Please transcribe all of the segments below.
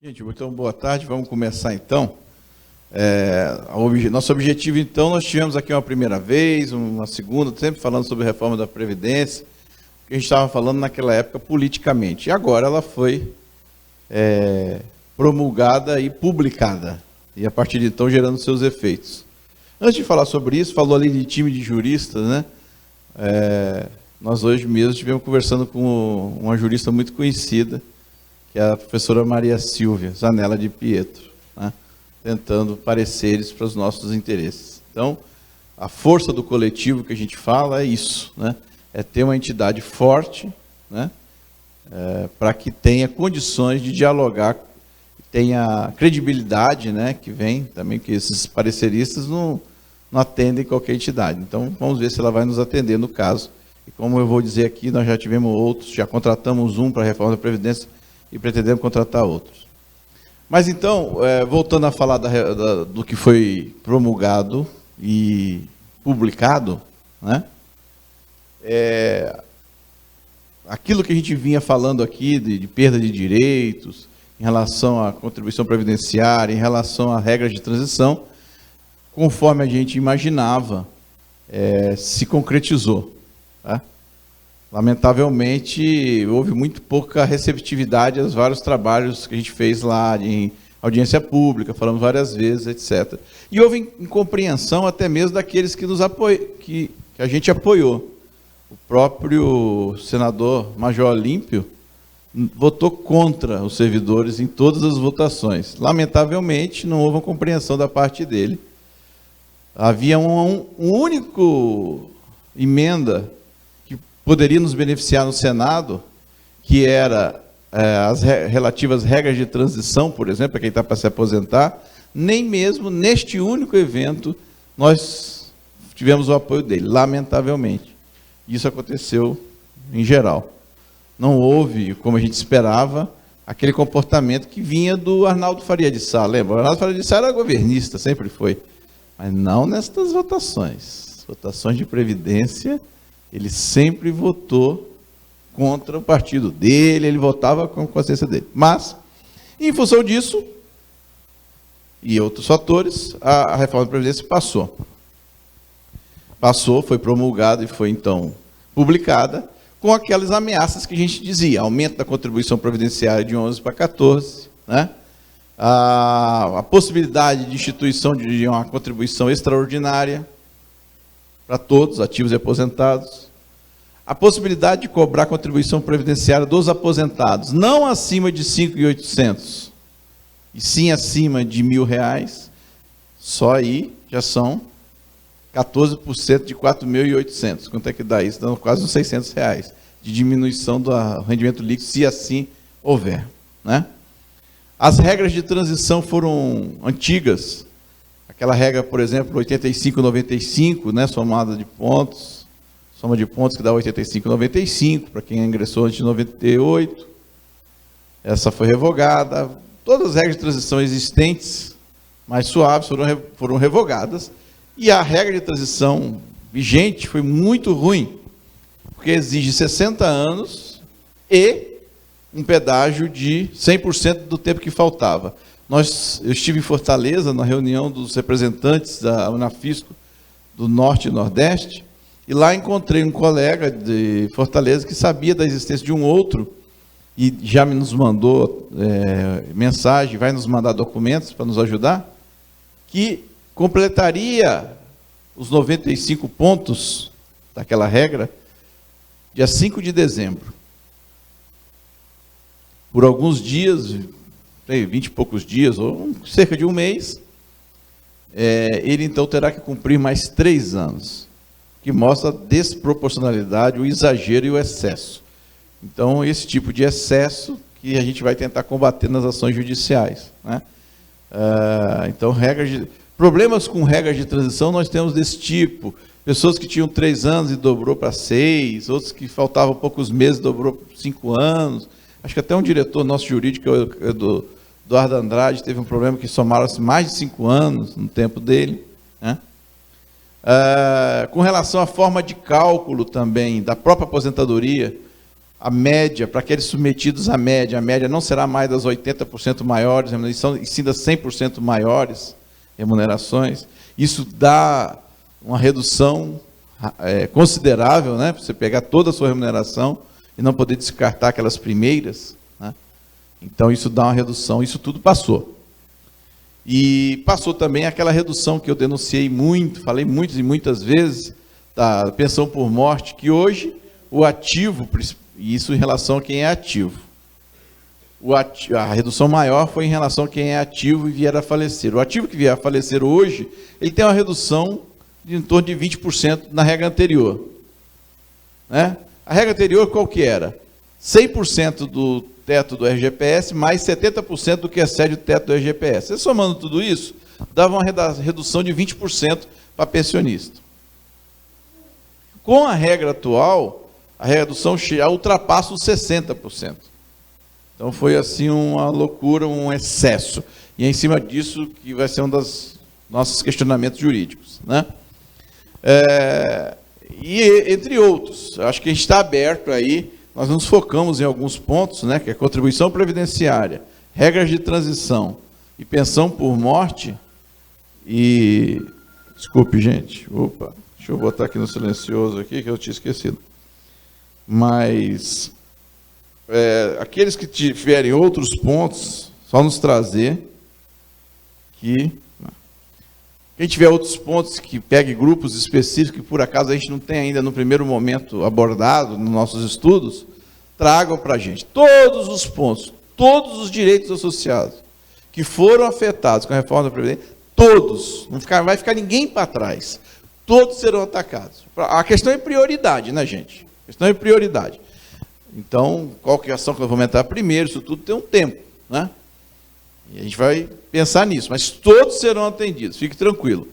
Gente, então, boa tarde. Vamos começar, então. Nosso objetivo, então, nós tivemos aqui uma primeira vez, uma segunda, sempre falando sobre a reforma da Previdência, que a gente estava falando naquela época politicamente. E agora ela foi promulgada e publicada, e a partir de então gerando seus efeitos. Antes de falar sobre isso, falou ali de time de juristas, né? Nós hoje mesmo estivemos conversando com uma jurista muito conhecida, que é a professora Maria Silvia Zanella de Pietro, né? Tentando pareceres para os nossos interesses. Então, a força do coletivo que a gente fala é isso, né? É ter uma entidade forte, né? Para que tenha condições de dialogar, tenha credibilidade, né? Que vem também, que esses pareceristas não atendem qualquer entidade. Então, vamos ver se ela vai nos atender no caso. E como eu vou dizer aqui, nós já tivemos outros, já contratamos um para a reforma da Previdência, e pretendemos contratar outros. Mas então, voltando a falar do que foi promulgado e publicado, né? Aquilo que a gente vinha falando aqui de perda de direitos, em relação à contribuição previdenciária, em relação a regras de transição, conforme a gente imaginava, se concretizou, tá? Lamentavelmente, houve muito pouca receptividade aos vários trabalhos que a gente fez lá em audiência pública, falamos várias vezes, etc. E houve incompreensão até mesmo daqueles que que a gente apoiou. O próprio senador Major Olímpio votou contra os servidores em todas as votações. Lamentavelmente, não houve uma compreensão da parte dele. Havia um único emenda poderia nos beneficiar no Senado, que era as relativas regras de transição, por exemplo, para quem está para se aposentar. Nem mesmo neste único evento nós tivemos o apoio dele, lamentavelmente. Isso aconteceu em geral. Não houve, como a gente esperava, aquele comportamento que vinha do Arnaldo Faria de Sá. Lembra? O Arnaldo Faria de Sá era governista, sempre foi. Mas não nestas votações. Votações de Previdência, ele sempre votou contra o partido dele, ele votava com a consciência dele. Mas, em função disso, e outros fatores, a reforma da Previdência passou. Passou, foi promulgada e foi, então, publicada, com aquelas ameaças que a gente dizia, aumento da contribuição previdenciária de 11 para 14, né? A possibilidade de instituição de uma contribuição extraordinária para todos, ativos e aposentados. A possibilidade de cobrar contribuição previdenciária dos aposentados, não acima de 5.800, e sim acima de R$1.000, só aí já são 14% de 4.800. Quanto é que dá isso? Dando quase uns R$600 de diminuição do rendimento líquido, se assim houver, né? As regras de transição foram antigas. Aquela regra, por exemplo, 85-95, né, somada de pontos, soma de pontos que dá 85-95, para quem ingressou antes de 98. Essa foi revogada. Todas as regras de transição existentes, mais suaves, foram revogadas. E a regra de transição vigente foi muito ruim, porque exige 60 anos e um pedágio de 100% do tempo que faltava. Eu estive em Fortaleza, na reunião dos representantes da Unafisco do Norte e Nordeste, e lá encontrei um colega de Fortaleza que sabia da existência de um outro, e já nos mandou mensagem, vai nos mandar documentos para nos ajudar, que completaria os 95 pontos daquela regra, dia 5 de dezembro. Por alguns dias, 20 e poucos dias, ou cerca de um mês, ele então terá que cumprir mais 3 anos, que mostra a desproporcionalidade, o exagero e o excesso. Então, esse tipo de excesso que a gente vai tentar combater nas ações judiciais, né? Então, problemas com regras de transição nós temos desse tipo. Pessoas que tinham 3 anos e dobrou para 6, outros que faltavam poucos meses, dobrou para 5 anos. Acho que até um diretor nosso jurídico, do Eduardo Andrade, teve um problema que somaram-se mais de 5 anos no tempo dele, né? Com relação à forma de cálculo também da própria aposentadoria, a média, para aqueles submetidos à média, a média não será mais das 80% maiores, e sim das 100% maiores remunerações. Isso dá uma redução considerável, né? Você pegar toda a sua remuneração e não poder descartar aquelas primeiras, né? Então, isso dá uma redução, isso tudo passou. E passou também aquela redução que eu denunciei muito, falei muitas e muitas vezes, da pensão por morte, que hoje o ativo, e isso em relação a quem é ativo, a redução maior foi em relação a quem é ativo e vier a falecer. O ativo que vier a falecer hoje, ele tem uma redução de em torno de 20% na regra anterior, né? A regra anterior qual que era? 100% do teto do RGPS mais 70% do que excede o teto do RGPS. Você somando tudo isso, dava uma redução de 20% para pensionista. Com a regra atual, a redução ultrapassa os 60%. Então foi assim uma loucura, um excesso. E é em cima disso que vai ser um dos nossos questionamentos jurídicos, né? E entre outros, acho que a gente está aberto aí, nós nos focamos em alguns pontos, né, que é contribuição previdenciária, regras de transição e pensão por morte. E desculpe, gente, deixa eu botar aqui no silencioso aqui, que eu tinha esquecido. Mas aqueles que tiverem outros pontos, só nos trazer que quem tiver outros pontos que pegue grupos específicos que por acaso a gente não tem ainda no primeiro momento abordado nos nossos estudos, tragam para a gente todos os pontos, todos os direitos associados que foram afetados com a reforma da Previdência, todos, não vai ficar ninguém para trás, todos serão atacados. A questão é prioridade, né, gente? A questão é prioridade. Então, qual que é a ação que nós vamos entrar primeiro, isso tudo tem um tempo, né? E a gente vai pensar nisso, mas todos serão atendidos, fique tranquilo.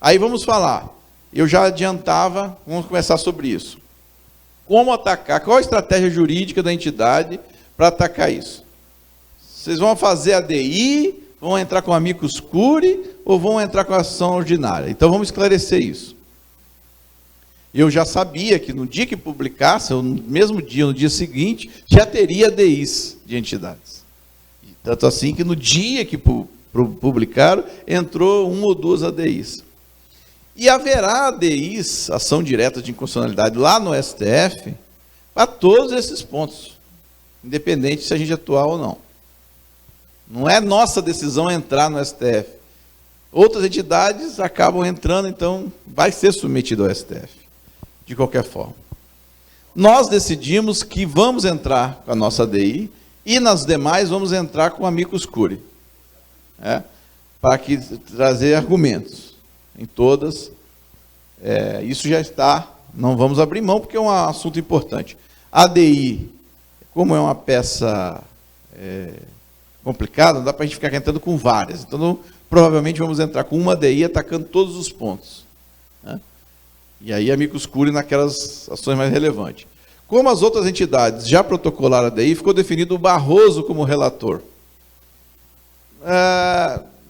Aí vamos falar, eu já adiantava, vamos começar sobre isso. Como atacar, qual a estratégia jurídica da entidade para atacar isso? Vocês vão fazer a DI, vão entrar com amicus curiae ou vão entrar com a ação ordinária? Então vamos esclarecer isso. Eu já sabia que no dia que publicasse, ou no mesmo dia, no dia seguinte, já teria DIs de entidades. Tanto assim que no dia que publicaram, entrou 1 ou 2 ADIs. E haverá ADIs, ação direta de inconstitucionalidade, lá no STF, para todos esses pontos, independente se a gente atuar ou não. Não é nossa decisão entrar no STF. Outras entidades acabam entrando, então vai ser submetido ao STF, de qualquer forma. Nós decidimos que vamos entrar com a nossa ADI, e nas demais vamos entrar com amicus curiae, para trazer argumentos. Em todas, isso já está, não vamos abrir mão, porque é um assunto importante. A ADI, como é uma peça complicada, não dá para a gente ficar entrando com várias. Então, provavelmente vamos entrar com uma ADI atacando todos os pontos, né? E aí amicus curiae naquelas ações mais relevantes. Como as outras entidades já protocolaram a DI, ficou definido o Barroso como relator.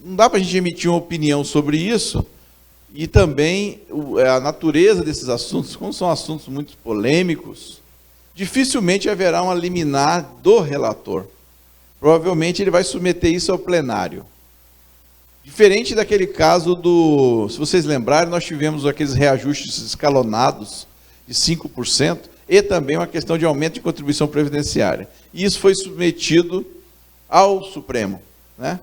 Não dá para a gente emitir uma opinião sobre isso, e também a natureza desses assuntos, como são assuntos muito polêmicos, dificilmente haverá uma liminar do relator. Provavelmente ele vai submeter isso ao plenário. Diferente daquele caso se vocês lembrarem, nós tivemos aqueles reajustes escalonados de 5%, e também uma questão de aumento de contribuição previdenciária. E isso foi submetido ao Supremo, né?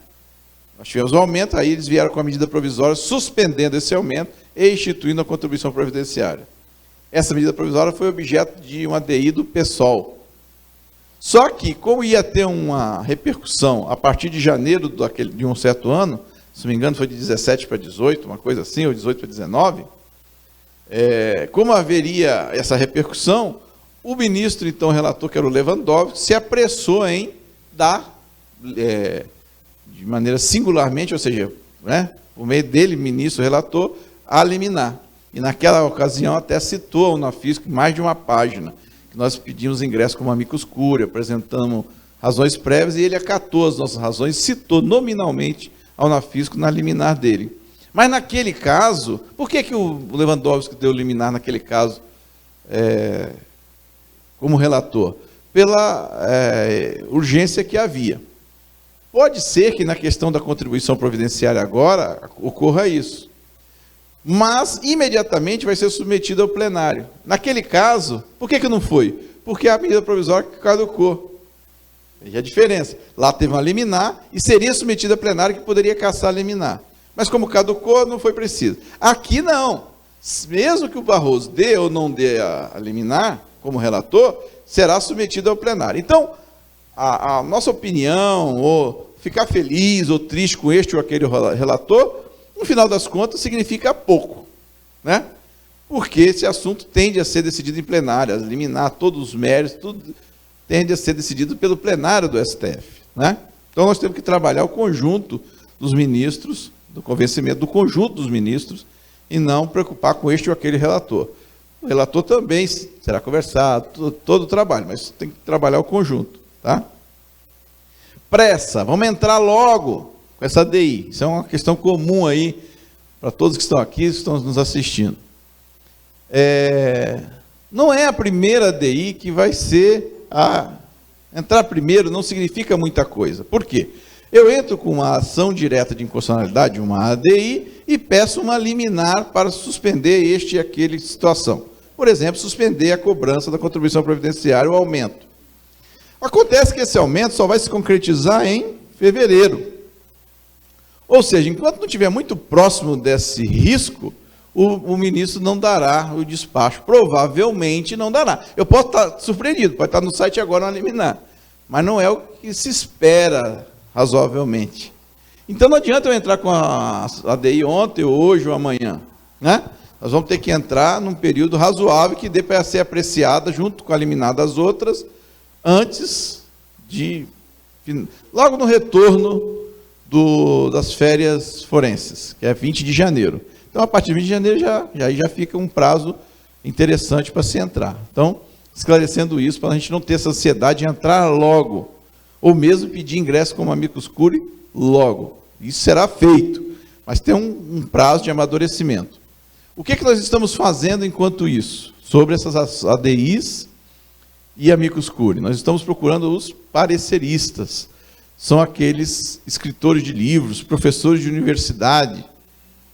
Nós tivemos um aumento, aí eles vieram com a medida provisória, suspendendo esse aumento e instituindo a contribuição previdenciária. Essa medida provisória foi objeto de uma ADI do PSOL. Só que, como ia ter uma repercussão a partir de janeiro de um certo ano, se não me engano foi de 17 para 18, uma coisa assim, ou 18 para 19, como haveria essa repercussão, o ministro, então, relator, que era o Lewandowski, se apressou em dar, de maneira singularmente, ou seja, né, por meio dele, ministro relator, a liminar. E naquela ocasião até citou ao Unafisco mais de uma página, que nós pedimos ingresso como amicus curiae, apresentamos razões prévias, e ele acatou as nossas razões, citou nominalmente ao Unafisco na liminar dele. Mas naquele caso, por que o Lewandowski deu liminar naquele caso como relator, pela urgência que havia. Pode ser que na questão da contribuição providenciária agora ocorra isso, mas imediatamente vai ser submetido ao plenário. Naquele caso, por que não foi? Porque a medida provisória caducou. Veja a diferença. Lá teve uma liminar e seria submetida a plenário que poderia cassar a liminar. Mas como caducou, não foi preciso. Aqui não. Mesmo que o Barroso dê ou não dê a liminar, como relator, será submetido ao plenário. Então, a nossa opinião, ou ficar feliz ou triste com este ou aquele relator, no final das contas, significa pouco, né? Porque esse assunto tende a ser decidido em plenário, liminar todos os méritos, tudo tende a ser decidido pelo plenário do STF, né? Então, nós temos que trabalhar o conjunto dos ministros, do convencimento do conjunto dos ministros, e não preocupar com este ou aquele relator. O relator também será conversado, todo o trabalho, mas tem que trabalhar o conjunto, tá? Pressa, vamos entrar logo com essa ADI. Isso é uma questão comum aí para todos que estão aqui, que estão nos assistindo. Não é a primeira ADI que vai ser entrar primeiro não significa muita coisa. Por quê? Eu entro com uma ação direta de inconstitucionalidade, uma ADI, e peço uma liminar para suspender este e aquele situação. Por exemplo, suspender a cobrança da contribuição previdenciária, o aumento. Acontece que esse aumento só vai se concretizar em fevereiro. Ou seja, enquanto não estiver muito próximo desse risco, o ministro não dará o despacho. Provavelmente não dará. Eu posso estar surpreendido, pode estar no site agora uma liminar, mas não é o que se espera razoavelmente. Então não adianta eu entrar com a ADI ontem, hoje ou amanhã, né? Nós vamos ter que entrar num período razoável que dê para ser apreciada junto com a liminar das outras, antes de... logo no retorno das férias forenses, que é 20 de janeiro. Então, a partir de 20 de janeiro, já fica um prazo interessante para se entrar. Então, esclarecendo isso, para a gente não ter essa ansiedade de entrar logo, ou mesmo pedir ingresso como amicus curiae logo. Isso será feito, mas tem um prazo de amadurecimento. O que nós estamos fazendo enquanto isso? Sobre essas ADIs e amicus curiae. Nós estamos procurando os pareceristas. São aqueles escritores de livros, professores de universidade,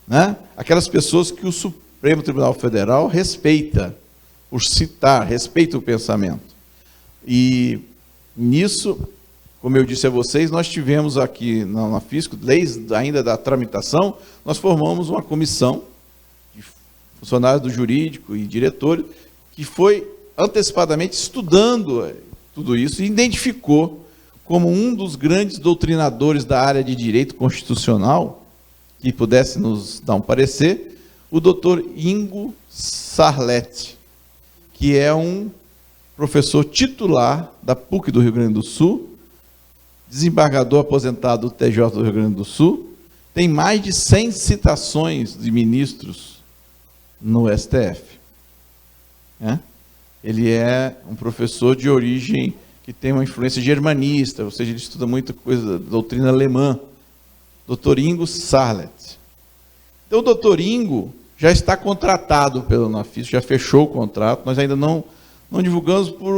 né? Aquelas pessoas que o Supremo Tribunal Federal respeita, por citar, respeita o pensamento. E nisso, como eu disse a vocês, nós tivemos aqui na Fisco, desde ainda da tramitação, nós formamos uma comissão de funcionários do jurídico e diretores, que foi antecipadamente estudando tudo isso e identificou como um dos grandes doutrinadores da área de direito constitucional, que pudesse nos dar um parecer, o doutor Ingo Sarlet, que é um professor titular da PUC do Rio Grande do Sul, desembargador aposentado do TJ do Rio Grande do Sul, tem mais de 100 citações de ministros no STF. Ele é um professor de origem que tem uma influência germanista, ou seja, ele estuda muita coisa, doutrina alemã. Dr. Ingo Sarlet. Então, o Dr. Ingo já está contratado pelo Nafisco, já fechou o contrato, nós ainda não divulgamos por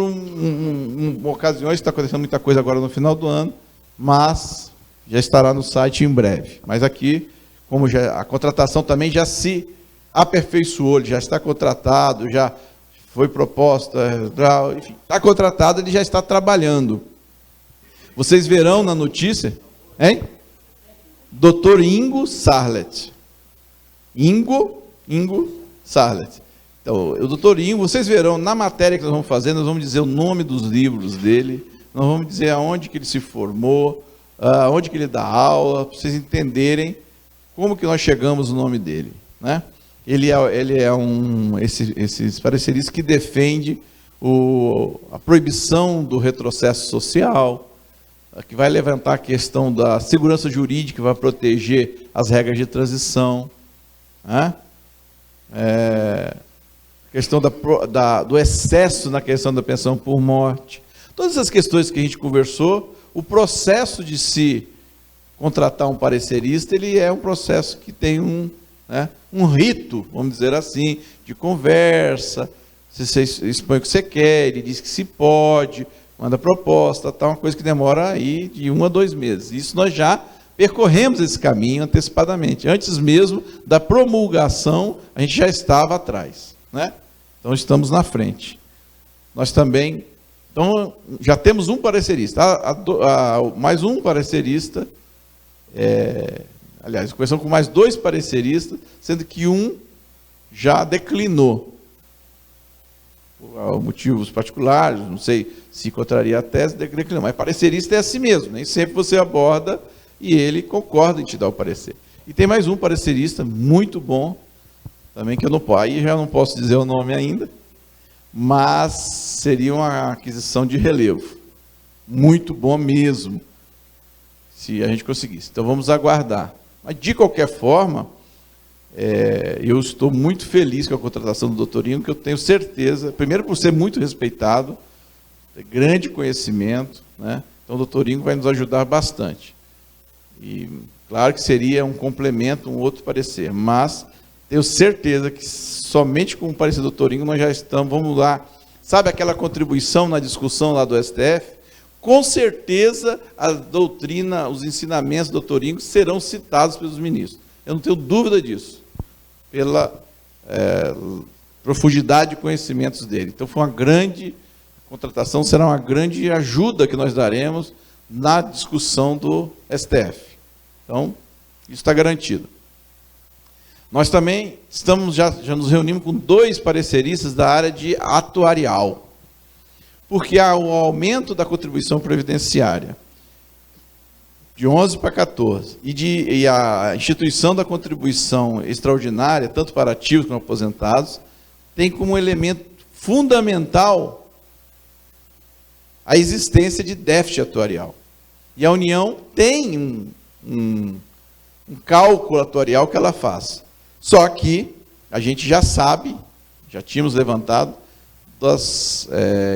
ocasiões, está acontecendo muita coisa agora no final do ano, mas já estará no site em breve. Mas aqui, como a contratação também já se aperfeiçoou, ele já está contratado, já foi proposta, enfim, está contratado, ele já está trabalhando. Vocês verão na notícia, hein? Dr. Ingo Sarlet. Ingo Sarlet. Então, o doutor Ingo, vocês verão, na matéria que nós vamos fazer, nós vamos dizer o nome dos livros dele, nós vamos dizer aonde que ele se formou, aonde que ele dá aula, para vocês entenderem como que nós chegamos no nome dele, né? Ele é esses pareceristas que defende a proibição do retrocesso social, que vai levantar a questão da segurança jurídica, que vai proteger as regras de transição, né? Questão do excesso na questão da pensão por morte. Todas essas questões que a gente conversou, o processo de se contratar um parecerista, ele é um processo que tem um rito, vamos dizer assim, de conversa, você expõe o que você quer, ele diz que se pode, manda proposta, tá, uma coisa que demora aí de 1 a 2 meses. Isso nós já percorremos esse caminho antecipadamente. Antes mesmo da promulgação, a gente já estava atrás, né? Então, estamos na frente. Nós também... Então, já temos um parecerista. Mais um parecerista... aliás, começamos com mais 2 pareceristas, sendo que um já declinou. Por motivos particulares, não sei se encontraria a tese, declinou. Mas parecerista é assim mesmo, nem sempre você aborda e ele concorda em te dar o parecer. E tem mais um parecerista muito bom, também que eu não posso, aí já não posso dizer o nome ainda, mas seria uma aquisição de relevo. Muito bom mesmo, se a gente conseguisse. Então vamos aguardar. Mas de qualquer forma, eu estou muito feliz com a contratação do doutorinho, que eu tenho certeza, primeiro por ser muito respeitado, tem grande conhecimento, né? Então o doutorinho vai nos ajudar bastante. E claro que seria um complemento, um outro parecer, mas tenho certeza que somente com o parecer do doutorinho nós já estamos, vamos lá, sabe aquela contribuição na discussão lá do STF? Com certeza a doutrina, os ensinamentos do doutorinho serão citados pelos ministros. Eu não tenho dúvida disso, pela profundidade de conhecimentos dele. Então foi uma grande contratação, será uma grande ajuda que nós daremos na discussão do STF. Então, isso está garantido. Nós também já nos reunimos com 2 pareceristas da área de atuarial, porque há o aumento da contribuição previdenciária de 11 para 14, e a instituição da contribuição extraordinária, tanto para ativos como aposentados, tem como elemento fundamental a existência de déficit atuarial. E a União tem um cálculo atuarial que ela faz. Só que a gente já sabe, já tínhamos levantado, das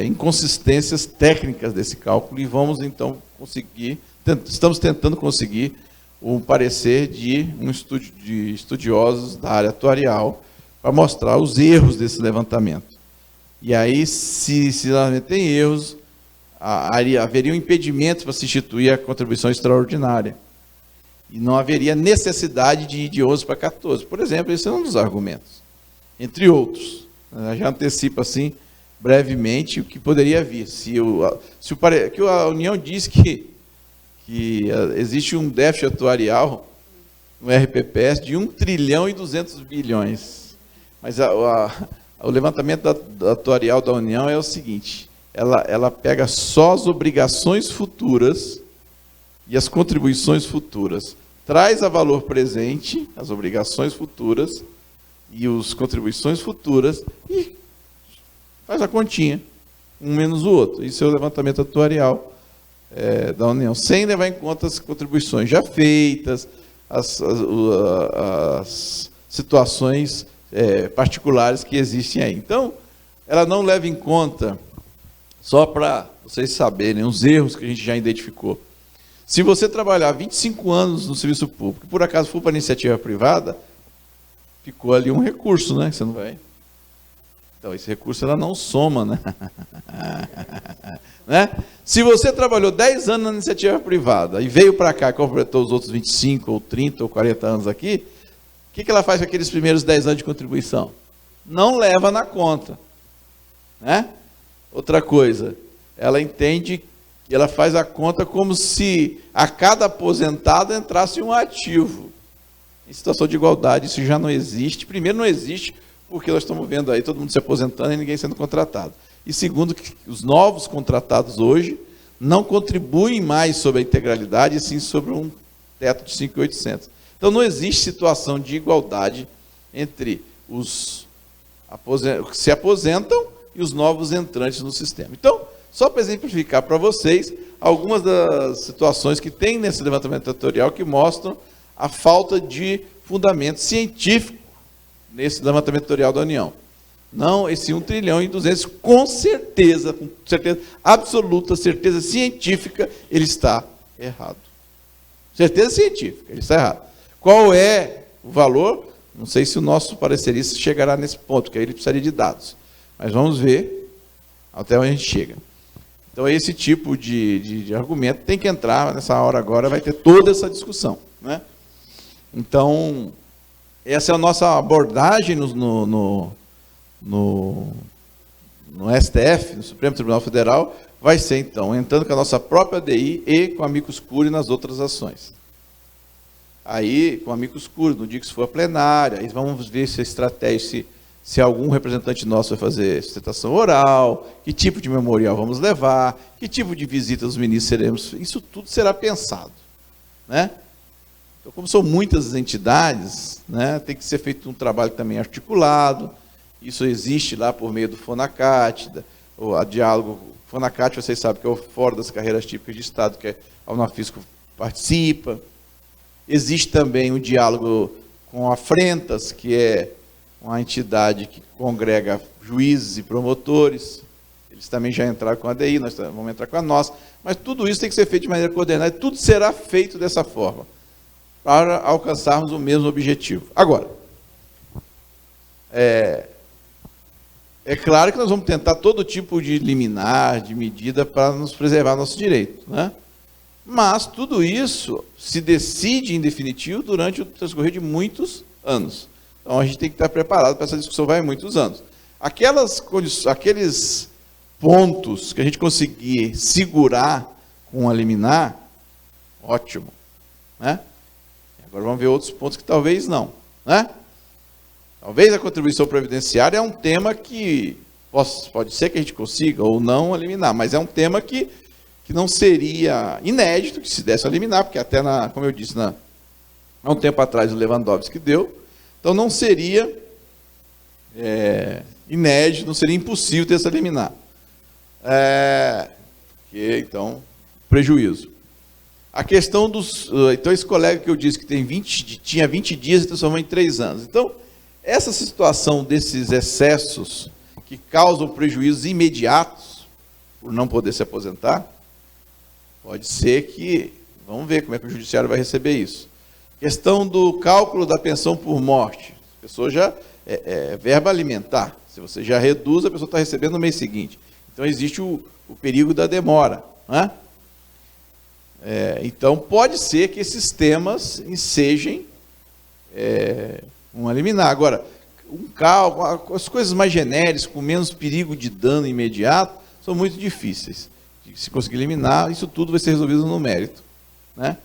inconsistências técnicas desse cálculo e vamos então conseguir, estamos tentando conseguir um parecer de estudiosos da área atuarial para mostrar os erros desse levantamento. E aí, se tem erros, haveria um impedimento para se instituir a contribuição extraordinária. E não haveria necessidade de ir de 11 para 14. Por exemplo, esse é um dos argumentos. Entre outros. Eu já antecipo assim, brevemente, o que poderia vir. Que a União diz que existe um déficit atuarial no RPPS de 1 trilhão e 200 bilhões. Mas o levantamento atuarial da União é o seguinte, ela pega só as obrigações futuras e as contribuições futuras, traz a valor presente, as obrigações futuras e as contribuições futuras e faz a continha, um menos o outro. Isso é o levantamento atuarial da União, sem levar em conta as contribuições já feitas, as situações particulares que existem aí. Então, ela não leva em conta, só para vocês saberem, os erros que a gente já identificou. Se você trabalhar 25 anos no serviço público, por acaso for para iniciativa privada, ficou ali um recurso, né? Você não vai... Então, esse recurso ela não soma, né? Né? Se você trabalhou 10 anos na iniciativa privada e veio para cá e completou os outros 25, ou 30, ou 40 anos aqui, o que ela faz com aqueles primeiros 10 anos de contribuição? Não leva na conta. Né? Outra coisa, ela entende, ela faz a conta como se a cada aposentado entrasse um ativo. Em situação de igualdade, isso já não existe. Primeiro, não existe, porque nós estamos vendo aí todo mundo se aposentando e ninguém sendo contratado. E segundo, que os novos contratados hoje não contribuem mais sobre a integralidade, e sim sobre um teto de 5.800. Então, não existe situação de igualdade entre os que se aposentam e os novos entrantes no sistema. Então, só para exemplificar para vocês algumas das situações que tem nesse levantamento atuarial que mostram a falta de fundamento científico nesse levantamento atuarial da União. Não, esse 1 trilhão e 200, com certeza absoluta, certeza científica, ele está errado. Certeza científica, ele está errado. Qual é o valor? Não sei se o nosso parecerista chegará nesse ponto, porque aí ele precisaria de dados. Mas vamos ver até onde a gente chega. Então, esse tipo de argumento tem que entrar nessa hora agora, vai ter toda essa discussão, né? Então, essa é a nossa abordagem no STF, no Supremo Tribunal Federal, vai ser, então, entrando com a nossa própria ADI e com a amicus curiae nas outras ações. Aí, com a amicus curiae, no dia que isso for a plenária, aí vamos ver se a estratégia, se algum representante nosso vai fazer sustentação oral, que tipo de memorial vamos levar, que tipo de visita dos ministros seremos, isso tudo será pensado, né? Então, como são muitas entidades, né, tem que ser feito um trabalho também articulado. Isso existe lá por meio do FONACAT, o diálogo. FONACAT, vocês sabem que é o Fórum das Carreiras Típicas de Estado, que a Unafisco participa. Existe também um diálogo com a Frentas, que é uma entidade que congrega juízes e promotores. Eles também já entraram com a ADI, nós vamos entrar com a nossa. Mas tudo isso tem que ser feito de maneira coordenada, e tudo será feito dessa forma, para alcançarmos o mesmo objetivo. Agora, é claro que nós vamos tentar todo tipo de liminar, de medida, para nos preservar nosso direito, né? Mas tudo isso se decide, em definitivo, durante o transcorrer de muitos anos. Então, a gente tem que estar preparado para essa discussão, vai muitos anos. Aqueles pontos que a gente conseguir segurar com a liminar, ótimo, né? Agora vamos ver outros pontos que talvez não, né? Talvez a contribuição previdenciária é um tema que pode ser que a gente consiga ou não eliminar, mas é um tema que não seria inédito que se desse a eliminar, porque até, como eu disse, há um tempo atrás o Lewandowski deu, então não seria inédito, não seria impossível ter essa eliminar. Porque, então, prejuízo. A questão dos... Então, esse colega que eu disse que tinha 20 dias e transformou em 3 anos. Então, essa situação desses excessos que causam prejuízos imediatos, por não poder se aposentar, pode ser que... Vamos ver como é que o judiciário vai receber isso. Questão do cálculo da pensão por morte. A pessoa já... verba alimentar. Se você já reduz, a pessoa está recebendo no mês seguinte. Então, existe o perigo da demora, né? Então, pode ser que esses temas ensejem um liminar. Agora, um cálculo, as coisas mais genéricas, com menos perigo de dano imediato, são muito difíceis. Se conseguir eliminar, isso tudo vai ser resolvido no mérito, né?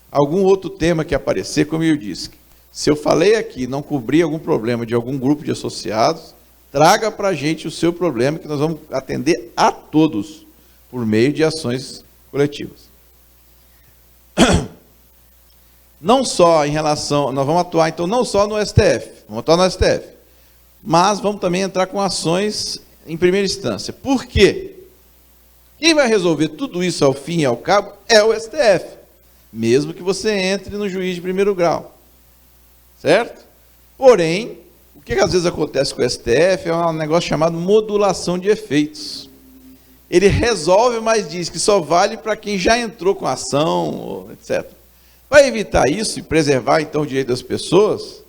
Algum outro tema que aparecer, como eu disse, se eu falei aqui, não cobrir algum problema de algum grupo de associados, traga para a gente o seu problema, que nós vamos atender a todos, por meio de ações coletivas. Não só em relação... Nós vamos atuar, então, não só no STF, vamos atuar no STF, mas vamos também entrar com ações em primeira instância. Por quê? Quem vai resolver tudo isso ao fim e ao cabo é o STF, mesmo que você entre no juiz de primeiro grau. Certo? Porém, o que às vezes acontece com o STF é um negócio chamado modulação de efeitos. Ele resolve, mas diz que só vale para quem já entrou com a ação, etc. Para evitar isso e preservar, então, o direito das pessoas,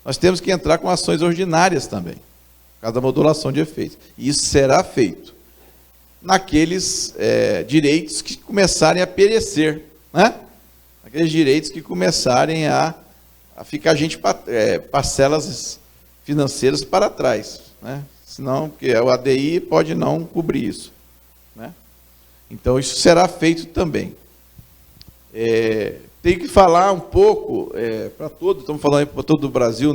nós temos que entrar com ações ordinárias também, por causa da modulação de efeitos. E isso será feito naqueles direitos que começarem a perecer, né? Aqueles direitos que começarem a ficar parcelas financeiras para trás, né? Senão, porque o ADI pode não cobrir isso, né? Então, isso será feito também. Tem que falar um pouco para todos, estamos falando para todo o Brasil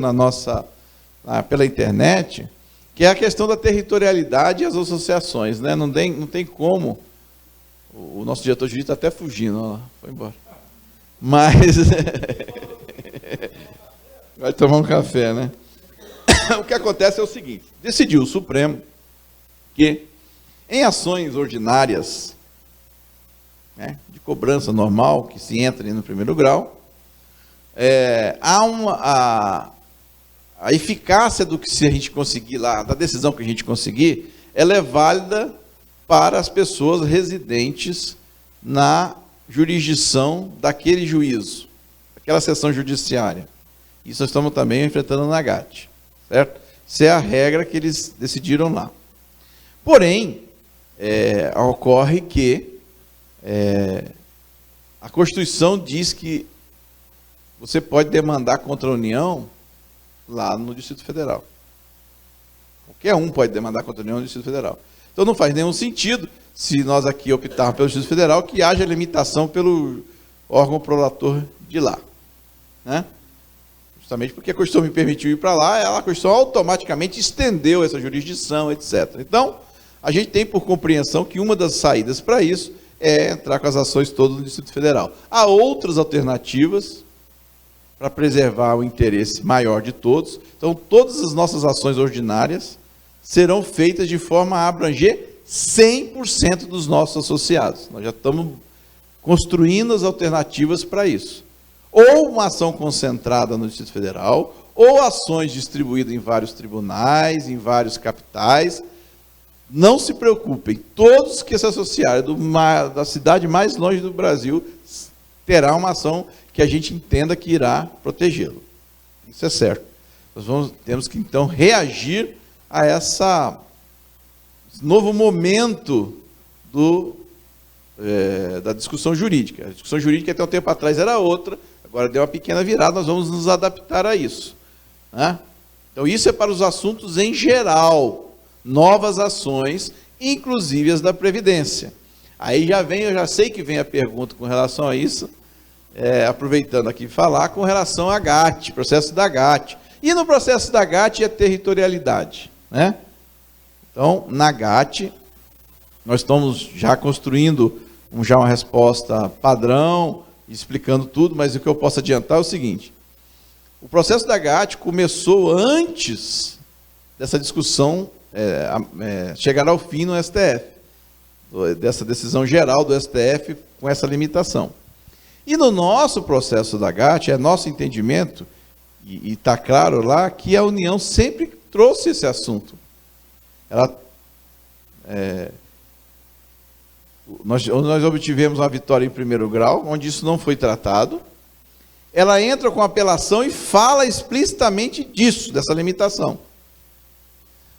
pela internet, que é a questão da territorialidade e as associações, né? Não tem como, o nosso diretor jurídico está até fugindo, ó, foi embora. Mas, vai tomar um café, né? O que acontece é o seguinte, decidiu o Supremo que em ações ordinárias, né, de cobrança normal, que se entra no primeiro grau, a eficácia do que se a gente conseguir lá, da decisão que a gente conseguir, ela é válida para as pessoas residentes na jurisdição daquele juízo, daquela seção judiciária. Isso nós estamos também enfrentando na GAT, certo? Isso é a regra que eles decidiram lá. Porém, ocorre que a Constituição diz que você pode demandar contra a União lá no Distrito Federal. Qualquer um pode demandar contra a União no Distrito Federal. Então não faz nenhum sentido, se nós aqui optarmos pelo Distrito Federal, que haja limitação pelo órgão prolator de lá. Né? Justamente porque a Constituição me permitiu ir para lá, a Constituição automaticamente estendeu essa jurisdição, etc. Então, a gente tem por compreensão que uma das saídas para isso é entrar com as ações todas no Distrito Federal. Há outras alternativas para preservar o interesse maior de todos. Então, todas as nossas ações ordinárias serão feitas de forma a abranger 100% dos nossos associados. Nós já estamos construindo as alternativas para isso. Ou uma ação concentrada no Distrito Federal, ou ações distribuídas em vários tribunais, em vários capitais. Não se preocupem, todos que se associarem da cidade mais longe do Brasil terá uma ação que a gente entenda que irá protegê-lo. Isso é certo. Nós temos que, então, reagir a esse novo momento da discussão jurídica. A discussão jurídica, até um tempo atrás, era outra, agora deu uma pequena virada, nós vamos nos adaptar a isso. Né? Então, isso é para os assuntos em geral, novas ações, inclusive as da Previdência. Aí eu já sei que vem a pergunta com relação a isso, aproveitando aqui falar, com relação à GAT, processo da GAT. E no processo da GAT é territorialidade. Né? Então, na GAT, nós estamos já construindo uma resposta padrão, explicando tudo, mas o que eu posso adiantar é o seguinte: o processo da GAT começou antes dessa discussão chegar ao fim no STF, dessa decisão geral do STF com essa limitação. E no nosso processo da GAT, é nosso entendimento, e está claro lá, que a União sempre trouxe esse assunto. Nós obtivemos uma vitória em primeiro grau, onde isso não foi tratado. Ela entra com apelação e fala explicitamente disso, dessa limitação.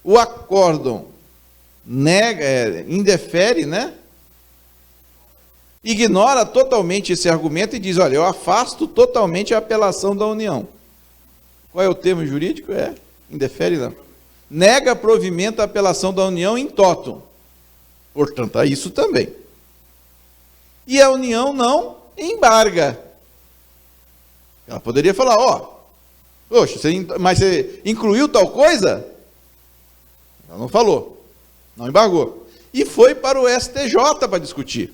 O acórdão indefere, né? Ignora totalmente esse argumento e diz: olha, eu afasto totalmente a apelação da União. Qual é o termo jurídico? Indefere, não. Nega provimento à apelação da União in toto. Portanto, há isso também. E a União não embarga. Ela poderia falar: poxa, mas você incluiu tal coisa? Ela não falou, não embargou. E foi para o STJ para discutir.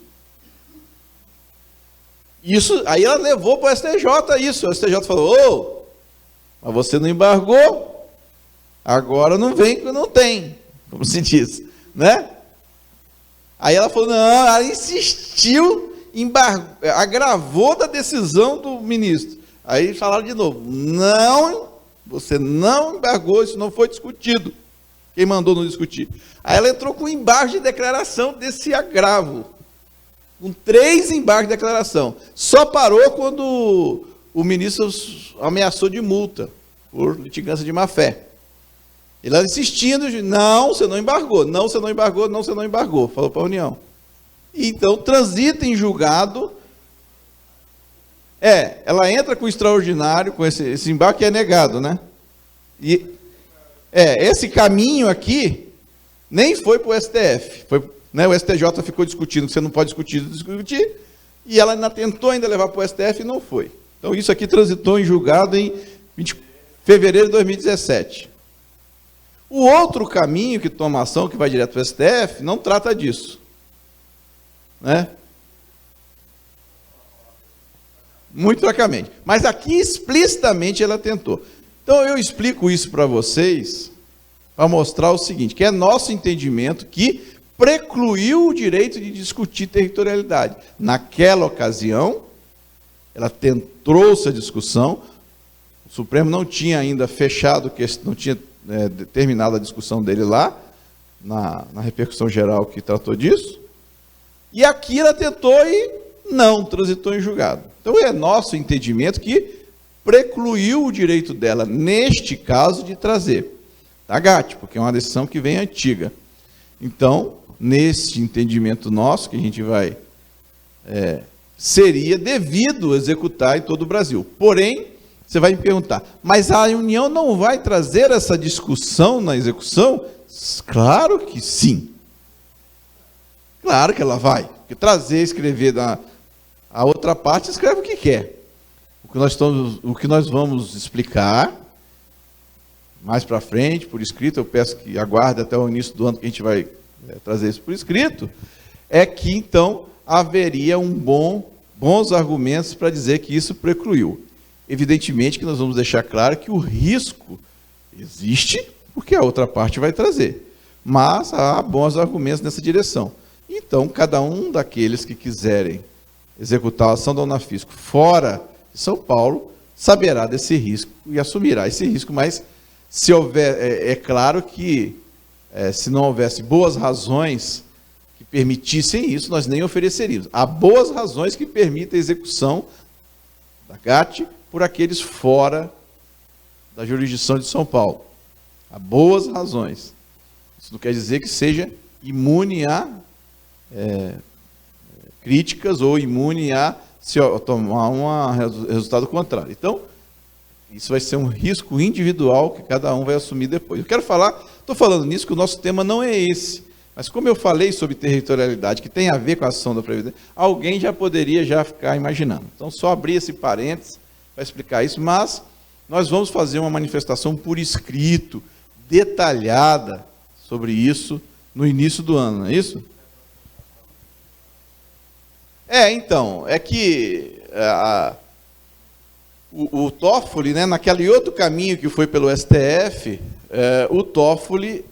Isso, aí ela levou para o STJ isso. O STJ falou: mas você não embargou, agora não vem que não tem, como se diz, né? Aí ela falou: não, ela insistiu, agravou da decisão do ministro. Aí falaram de novo: não, você não embargou, isso não foi discutido. Quem mandou não discutir? Aí ela entrou com embargo de declaração desse agravo, com 3 embargos de declaração. Só parou quando o ministro ameaçou de multa por litigância de má-fé. Ele insistindo, não, você não embargou, não, você não embargou, não, você não embargou, falou para a União. Então, transita em julgado, ela entra com o extraordinário, com esse embargo que é negado, né? E esse caminho aqui nem foi para o STF, né, o STJ ficou discutindo que você não pode discutir, e ela ainda tentou levar para o STF e não foi. Então, isso aqui transitou em julgado em 20 de fevereiro de 2017. O outro caminho que toma ação, que vai direto para o STF, não trata disso. Né? Muito fracamente. Mas aqui, explicitamente, ela tentou. Então, eu explico isso para vocês, para mostrar o seguinte, que é nosso entendimento que precluiu o direito de discutir territorialidade. Naquela ocasião, ela trouxe a discussão, o Supremo não tinha ainda fechado, não tinha terminado a discussão dele lá, na repercussão geral que tratou disso, e aqui ela tentou e não transitou em julgado. Então, é nosso entendimento que precluiu o direito dela, neste caso, de trazer a GAT, porque é uma decisão que vem antiga. Então, nesse entendimento nosso, que a gente vai, seria devido executar em todo o Brasil. Porém, você vai me perguntar, mas a União não vai trazer essa discussão na execução? Claro que sim. Claro que ela vai. Porque trazer, escrever a outra parte, escreve o que quer. O que nós vamos explicar mais para frente, por escrito, eu peço que aguarde até o início do ano que a gente vai trazer isso por escrito, é que então haveria bons argumentos para dizer que isso precluiu. Evidentemente que nós vamos deixar claro que o risco existe, porque a outra parte vai trazer. Mas há bons argumentos nessa direção. Então, cada um daqueles que quiserem executar a ação da Unafisco fora de São Paulo, saberá desse risco e assumirá esse risco, mas se houver, é claro que se não houvesse boas razões que permitissem isso, nós nem ofereceríamos. Há boas razões que permitem a execução da GAT por aqueles fora da jurisdição de São Paulo. Há boas razões. Isso não quer dizer que seja imune a críticas ou imune a se tomar um resultado contrário. Então, isso vai ser um risco individual que cada um vai assumir depois. Eu quero falar, estou falando nisso que o nosso tema não é esse, mas como eu falei sobre territorialidade, que tem a ver com a ação da Previdência, alguém já poderia ficar imaginando. Então, só abrir esse parênteses para explicar isso, mas nós vamos fazer uma manifestação por escrito, detalhada sobre isso no início do ano, não é isso? Então, é que o Toffoli, né, naquele outro caminho que foi pelo STF, o Toffoli,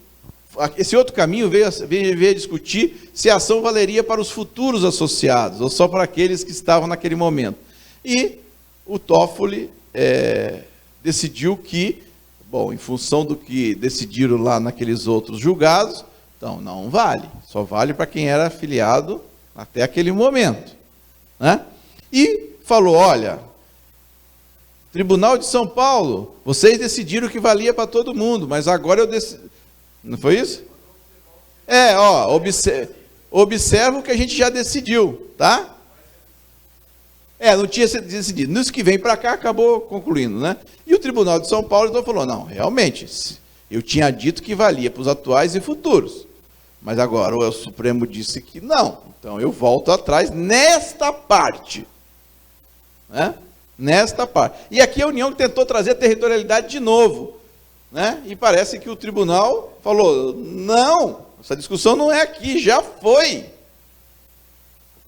esse outro caminho veio a discutir se a ação valeria para os futuros associados, ou só para aqueles que estavam naquele momento. E o Toffoli decidiu que, bom, em função do que decidiram lá naqueles outros julgados, então não vale, só vale para quem era afiliado até aquele momento, né? E falou, olha, Tribunal de São Paulo, vocês decidiram que valia para todo mundo, mas agora eu decido. Não foi isso? Observa o que a gente já decidiu, tá? Não tinha sido decidido. Nisso que vem para cá, acabou concluindo, né? E o Tribunal de São Paulo então falou, não, realmente, eu tinha dito que valia para os atuais e futuros, mas agora o Supremo disse que não. Então eu volto atrás nesta parte, né? Nesta parte. E aqui a União tentou trazer a territorialidade de novo, né? E parece que o tribunal falou, não, essa discussão não é aqui, já foi.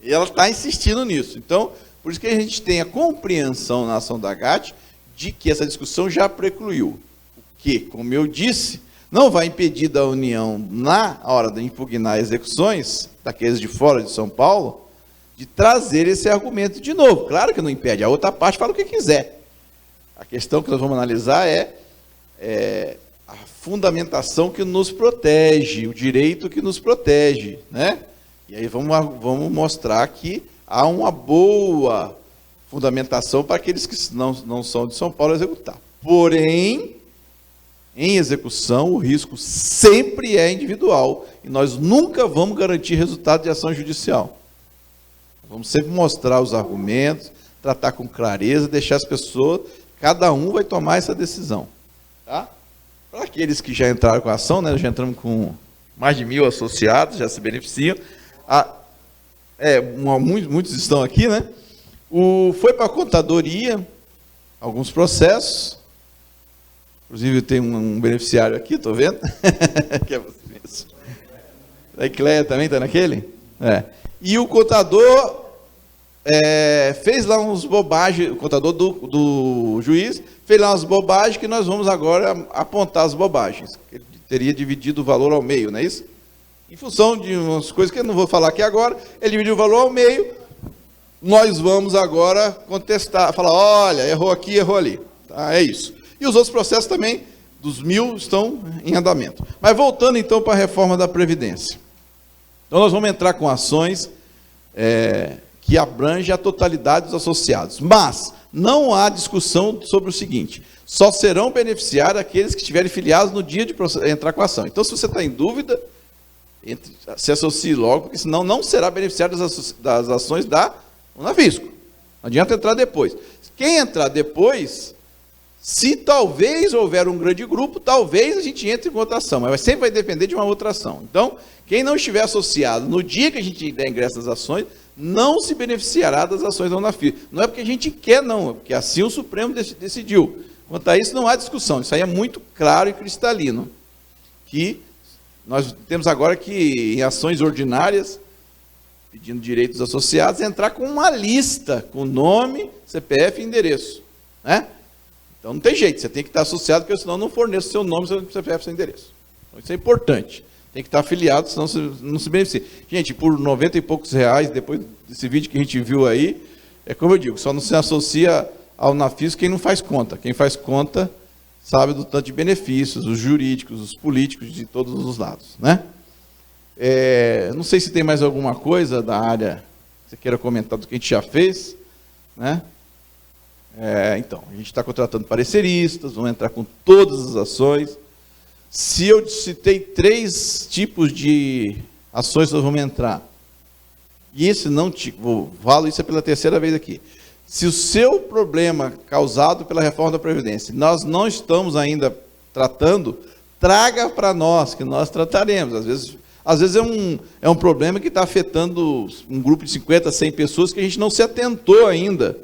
E ela está insistindo nisso. Então, por isso que a gente tem a compreensão na ação da GAT de que essa discussão já precluiu. O que, como eu disse, não vai impedir da União, na hora de impugnar execuções daqueles de fora de São Paulo, de trazer esse argumento de novo. Claro que não impede, a outra parte fala o que quiser. A questão que nós vamos analisar é a fundamentação que nos protege, o direito que nos protege, né? E aí vamos mostrar que há uma boa fundamentação para aqueles que não são de São Paulo executar. Porém, em execução, o risco sempre é individual e nós nunca vamos garantir resultado de ação judicial. Vamos sempre mostrar os argumentos, tratar com clareza, deixar as pessoas, cada um vai tomar essa decisão. Tá? Para aqueles que já entraram com a ação, né, já entramos com mais de 1.000 associados, já se beneficiam. Muitos estão aqui, né? Foi para a contadoria, alguns processos. Inclusive tem um beneficiário aqui, estou vendo. Que é você mesmo. A Ecleia também está naquele? E o contador fez lá uns bobagens, o contador do juiz fez lá umas bobagens que nós vamos agora apontar as bobagens. Ele teria dividido o valor ao meio, não é isso? Em função de umas coisas que eu não vou falar aqui agora, ele dividiu o valor ao meio, nós vamos agora contestar, falar, olha, errou aqui, errou ali. Tá, é isso. E os outros processos também, dos 1.000, estão em andamento. Mas voltando então para a reforma da Previdência. Então nós vamos entrar com ações que abrangem a totalidade dos associados. Mas não há discussão sobre o seguinte, só serão beneficiários aqueles que estiverem filiados no dia de entrar com a ação. Então, se você está em dúvida se associe logo, porque senão não será beneficiário das ações da Unafisco. Não adianta entrar depois. Quem entrar depois, se talvez houver um grande grupo, talvez a gente entre em outra ação, mas sempre vai depender de uma outra ação. Então, quem não estiver associado no dia que a gente der ingresso às ações, não se beneficiará das ações da Unafisco. Não é porque a gente quer, não, é porque assim o Supremo decidiu. Quanto a isso, não há discussão. Isso aí é muito claro e cristalino. Que nós temos agora que, em ações ordinárias, pedindo direitos associados, entrar com uma lista, com nome, CPF e endereço. Né? Então não tem jeito, você tem que estar associado, porque senão não forneço seu nome, seu CPF e seu endereço. Então isso é importante. Tem que estar afiliado, senão não se beneficia. Gente, por 90 e poucos reais, depois desse vídeo que a gente viu aí, é como eu digo, só não se associa ao Unafisco quem não faz conta. Quem faz conta sabe do tanto de benefícios, os jurídicos, os políticos, de todos os lados. Né? Não sei se tem mais alguma coisa da área que você queira comentar do que a gente já fez. Né? Então, a gente está contratando pareceristas, vamos entrar com todas as ações. Se eu citei 3 tipos de ações que nós vamos entrar, e esse não falo isso pela 3ª vez aqui. Se o seu problema causado pela reforma da Previdência, nós não estamos ainda tratando, traga para nós, que nós trataremos. Às vezes é um problema que está afetando um grupo de 50, 100 pessoas que a gente não se atentou ainda.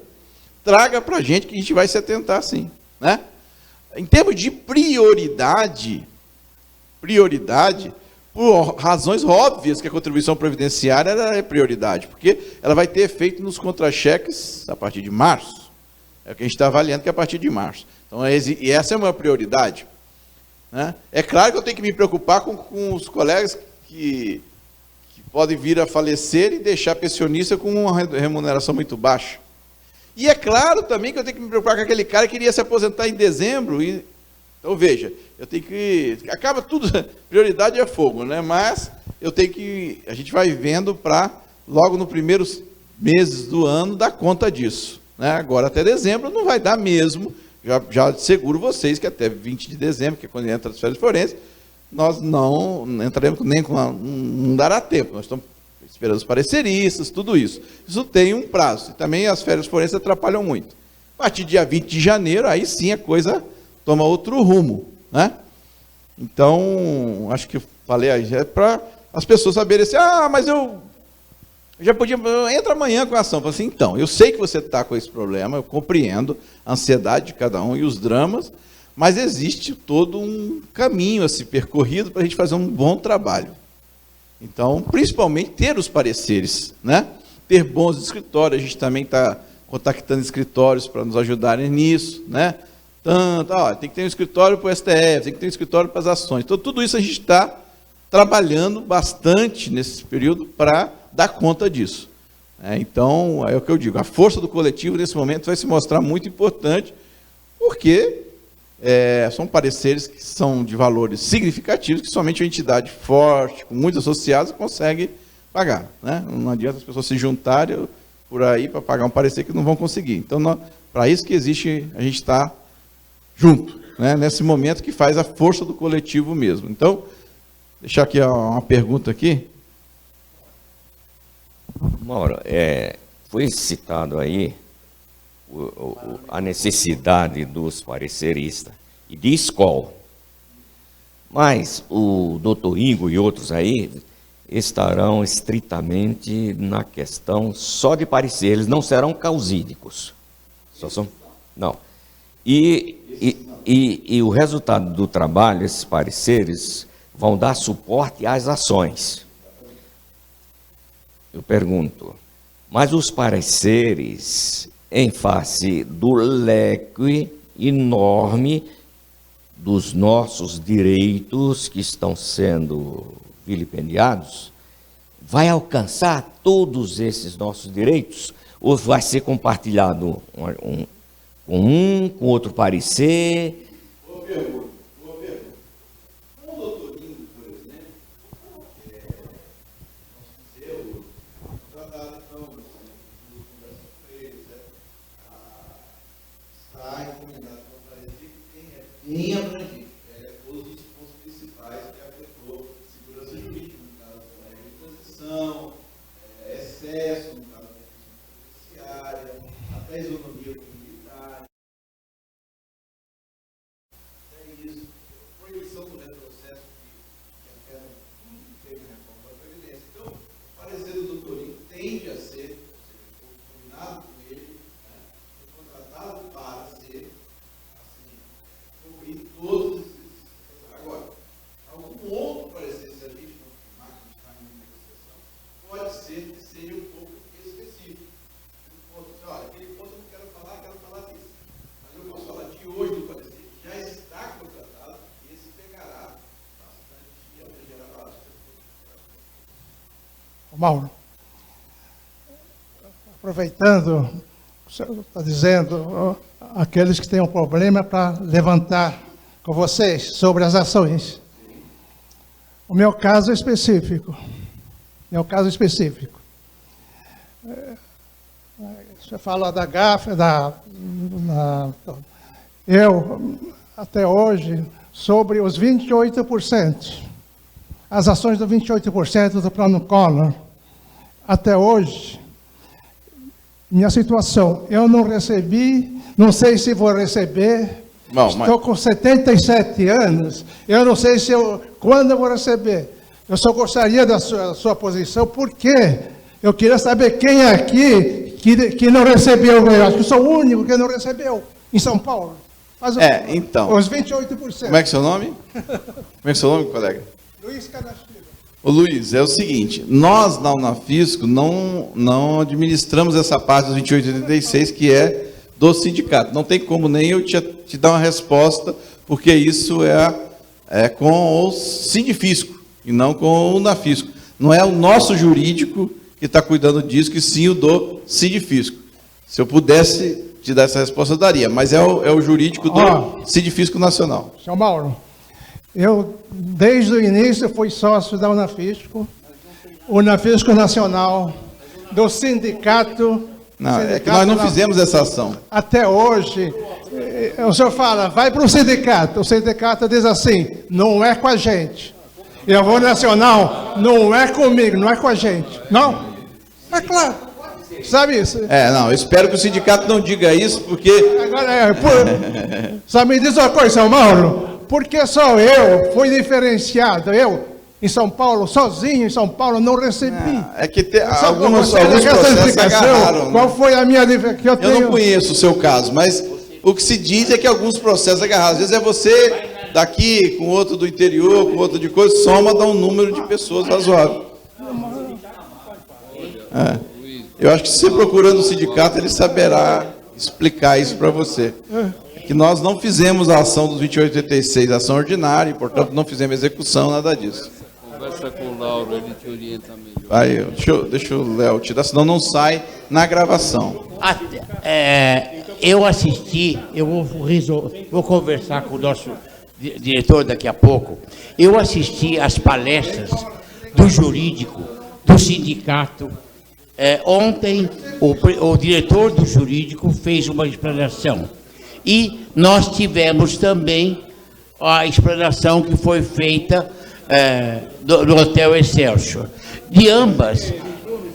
Traga para a gente que a gente vai se atentar sim. Né? Em termos de prioridade, por razões óbvias que a contribuição previdenciária é prioridade, porque ela vai ter efeito nos contra-cheques a partir de março. É o que a gente está avaliando, que é a partir de março. Então, e essa é uma prioridade. Né? É claro que eu tenho que me preocupar com os colegas que podem vir a falecer e deixar pensionista com uma remuneração muito baixa. E é claro também que eu tenho que me preocupar com aquele cara que iria se aposentar em dezembro. Então, veja, eu tenho que... Acaba tudo, prioridade é fogo, né? Mas eu tenho que... A gente vai vendo para, logo nos primeiros meses do ano, dar conta disso. Né? Agora, até dezembro, não vai dar mesmo. Já seguro vocês que até 20 de dezembro, que é quando entra as férias forenses, nós não entraremos nem com... Não dará tempo. Nós estamos esperando os pareceristas, tudo isso. Isso tem um prazo. E também as férias forenses atrapalham muito. A partir do dia 20 de janeiro, aí sim a coisa toma outro rumo. Né? Então, acho que eu falei aí, é para as pessoas saberem assim, mas eu já podia, entra amanhã com a ação. Eu falei assim, então, eu sei que você está com esse problema, eu compreendo a ansiedade de cada um e os dramas, mas existe todo um caminho a ser percorrido para a gente fazer um bom trabalho. Então, principalmente ter os pareceres, né? Ter bons escritórios, a gente também está contactando escritórios para nos ajudarem nisso, né? Tem que ter um escritório para o STF, tem que ter um escritório para as ações. Então, tudo isso a gente está trabalhando bastante nesse período para dar conta disso. Então, é o que eu digo, a força do coletivo nesse momento vai se mostrar muito importante, porque são pareceres que são de valores significativos, que somente uma entidade forte, com muitos associados, consegue pagar. Né? Não adianta as pessoas se juntarem por aí para pagar um parecer que não vão conseguir. Então, para isso que existe, a gente está junto, né? Nesse momento que faz a força do coletivo mesmo. Então, deixar aqui uma pergunta aqui. Mauro, foi citado aí a necessidade dos pareceristas e de escola. Mas o doutor Igor e outros aí estarão estritamente na questão só de parecer, eles não serão causídicos. Não. E o resultado do trabalho, esses pareceres, vão dar suporte às ações. Eu pergunto, mas os pareceres, em face do leque enorme dos nossos direitos que estão sendo vilipendiados, vai alcançar todos esses nossos direitos? Ou vai ser compartilhado com outro parecer? Boa pergunta. O doutor Lindo, por exemplo, está encomendado para parecer que bem abrangente, pega todos os pontos principais que afetou segurança jurídica, no caso Mauro, aproveitando, o senhor está dizendo, aqueles que têm um problema para levantar com vocês sobre as ações. O meu caso específico. Você fala da GAF, eu, até hoje, sobre os 28%, as ações do 28% do Plano Collor, até hoje, minha situação, eu não recebi, não sei se vou receber, estou com 77 anos, eu não sei quando eu vou receber. Eu só gostaria da sua posição, porque eu queria saber quem é aqui que não recebeu, eu acho que eu sou o único que não recebeu, em São Paulo. Então. Os 28%. Como é que é seu nome? Como é que é seu nome, colega? Luiz Canastilho. Ô Luiz, é o seguinte, nós na Unafisco não administramos essa parte dos 2886, que é do sindicato. Não tem como nem eu te dar uma resposta, porque isso é com o Sindifisco, e não com o Unafisco. Não é o nosso jurídico que está cuidando disso, que sim o do Sindifisco. Se eu pudesse te dar essa resposta, eu daria, mas é o jurídico do Sindifisco Nacional. Seu Mauro, eu, desde o início, fui sócio da Unafisco, Unafisco Nacional, do sindicato. Não, é que nós não fizemos essa ação. Até hoje, o senhor fala, vai para o sindicato diz assim, não é com a gente. Eu vou nacional, não é comigo, não é com a gente. Não? É claro. Sabe isso? Não, eu espero que o sindicato não diga isso, porque... Agora, só me diz uma coisa, São Mauro, porque só eu fui diferenciado, eu, em São Paulo, sozinho em São Paulo, não recebi. É que alguns processos agarraram. Qual foi a minha diferença? Eu não conheço o seu caso, mas o que se diz é que alguns processos agarraram. Às vezes é você daqui, com outro do interior, com outro de coisa, soma, dá um número de pessoas razoável. Eu acho que se você procurando o sindicato, ele saberá explicar isso para você. Que nós não fizemos a ação dos 2886, ação ordinária, e, portanto, não fizemos execução, nada disso. Conversa com o Lauro, ele te orienta melhor. Deixa o Léo te dar, senão não sai na gravação. Eu assisti, eu vou conversar com o nosso diretor daqui a pouco. Eu assisti às palestras do jurídico, do sindicato. Ontem, o diretor do jurídico fez uma explanação. E nós tivemos também a explanação que foi feita do Hotel Excelsior. De ambas,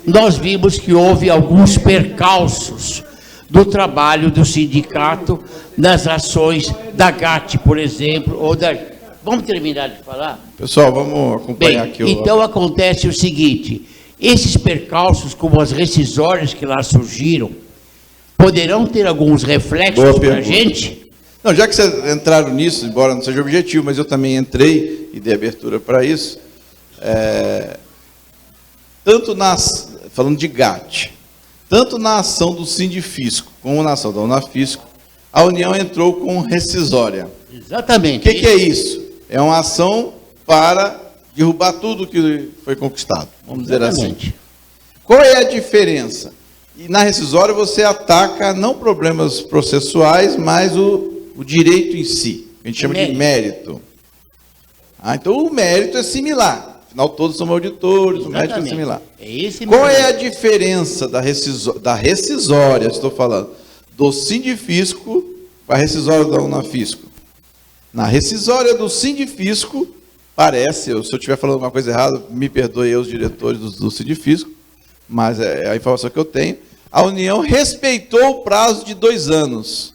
nós vimos que houve alguns percalços do trabalho do sindicato nas ações da GAT, por exemplo, ou da... Vamos terminar de falar? Pessoal, vamos acompanhar aqui. Então acontece o seguinte, esses percalços, como as rescisórias que lá surgiram, poderão ter alguns reflexos para a gente? Não, já que vocês entraram nisso, embora não seja objetivo, mas eu também entrei e dei abertura para isso, falando de GAT, tanto na ação do Sindifisco como na ação da Unafisco, a União entrou com rescisória. Exatamente. O que é isso? É uma ação para derrubar tudo que foi conquistado, vamos dizer assim. Qual é a diferença? E na rescisória você ataca não problemas processuais, mas o direito em si, que a gente chama de mérito. Então o mérito é similar. Afinal, todos são auditores, o mérito é similar. Qual é a diferença da rescisória, estou falando, do Sindifisco para a rescisória da Unafisco? Na rescisória do Sindifisco, parece, se eu estiver falando alguma coisa errada, me perdoe os diretores do Sindifisco, mas é a informação que eu tenho, a União respeitou o prazo de 2 anos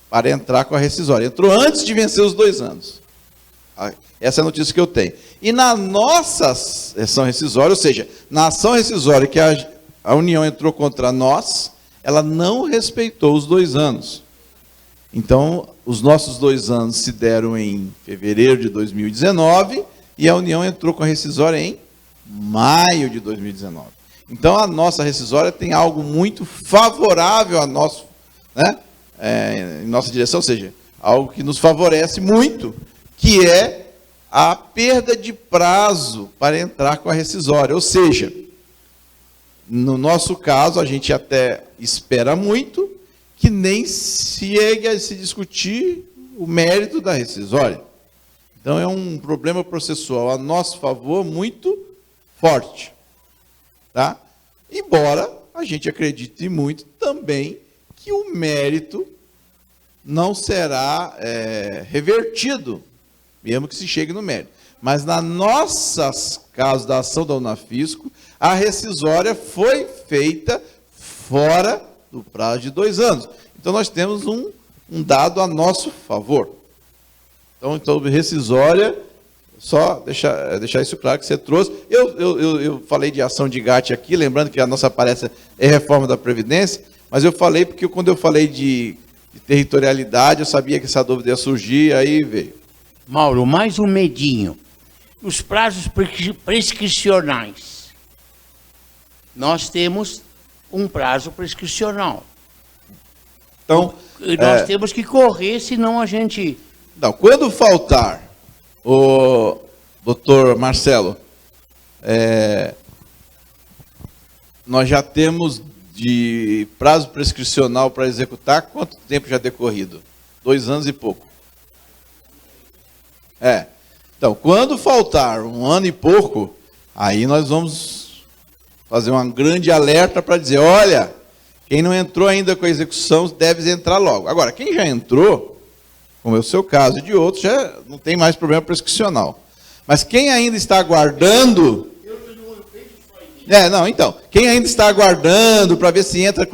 para entrar com a rescisória. Entrou antes de vencer os 2 anos. Essa é a notícia que eu tenho. E na nossa ação rescisória, ou seja, na ação rescisória que a União entrou contra nós, ela não respeitou os 2 anos. Então, os nossos 2 anos se deram em fevereiro de 2019 e a União entrou com a rescisória em maio de 2019. Então, a nossa rescisória tem algo muito favorável a nosso, em nossa direção, ou seja, algo que nos favorece muito, que é a perda de prazo para entrar com a rescisória. Ou seja, no nosso caso, a gente até espera muito que nem chegue a se discutir o mérito da rescisória. Então, é um problema processual a nosso favor muito forte. Tá? Embora a gente acredite muito também que o mérito não será revertido, mesmo que se chegue no mérito. Mas, na nossas casos da ação da Unafisco, a rescisória foi feita fora do prazo de 2 anos. Então, nós temos um dado a nosso favor. Então rescisória, só deixar isso claro que você trouxe. Eu falei de ação de GAT aqui, lembrando que a nossa palestra é reforma da Previdência, mas eu falei porque quando eu falei de territorialidade, eu sabia que essa dúvida ia surgir, aí veio. Mauro, mais um medinho. Os prazos prescricionais. Nós temos um prazo prescricional. Então, nós temos que correr, senão a gente... Não, quando faltar, o doutor Marcelo, nós já temos de prazo prescricional para executar, quanto tempo já decorrido? 2 anos e pouco. Então, quando faltar 1 ano e pouco, aí nós vamos fazer um grande alerta para dizer, olha, quem não entrou ainda com a execução deve entrar logo. Agora, quem já entrou, como é o seu caso e de outros, já não tem mais problema prescricional. Mas quem ainda está aguardando... quem ainda está aguardando para ver se entra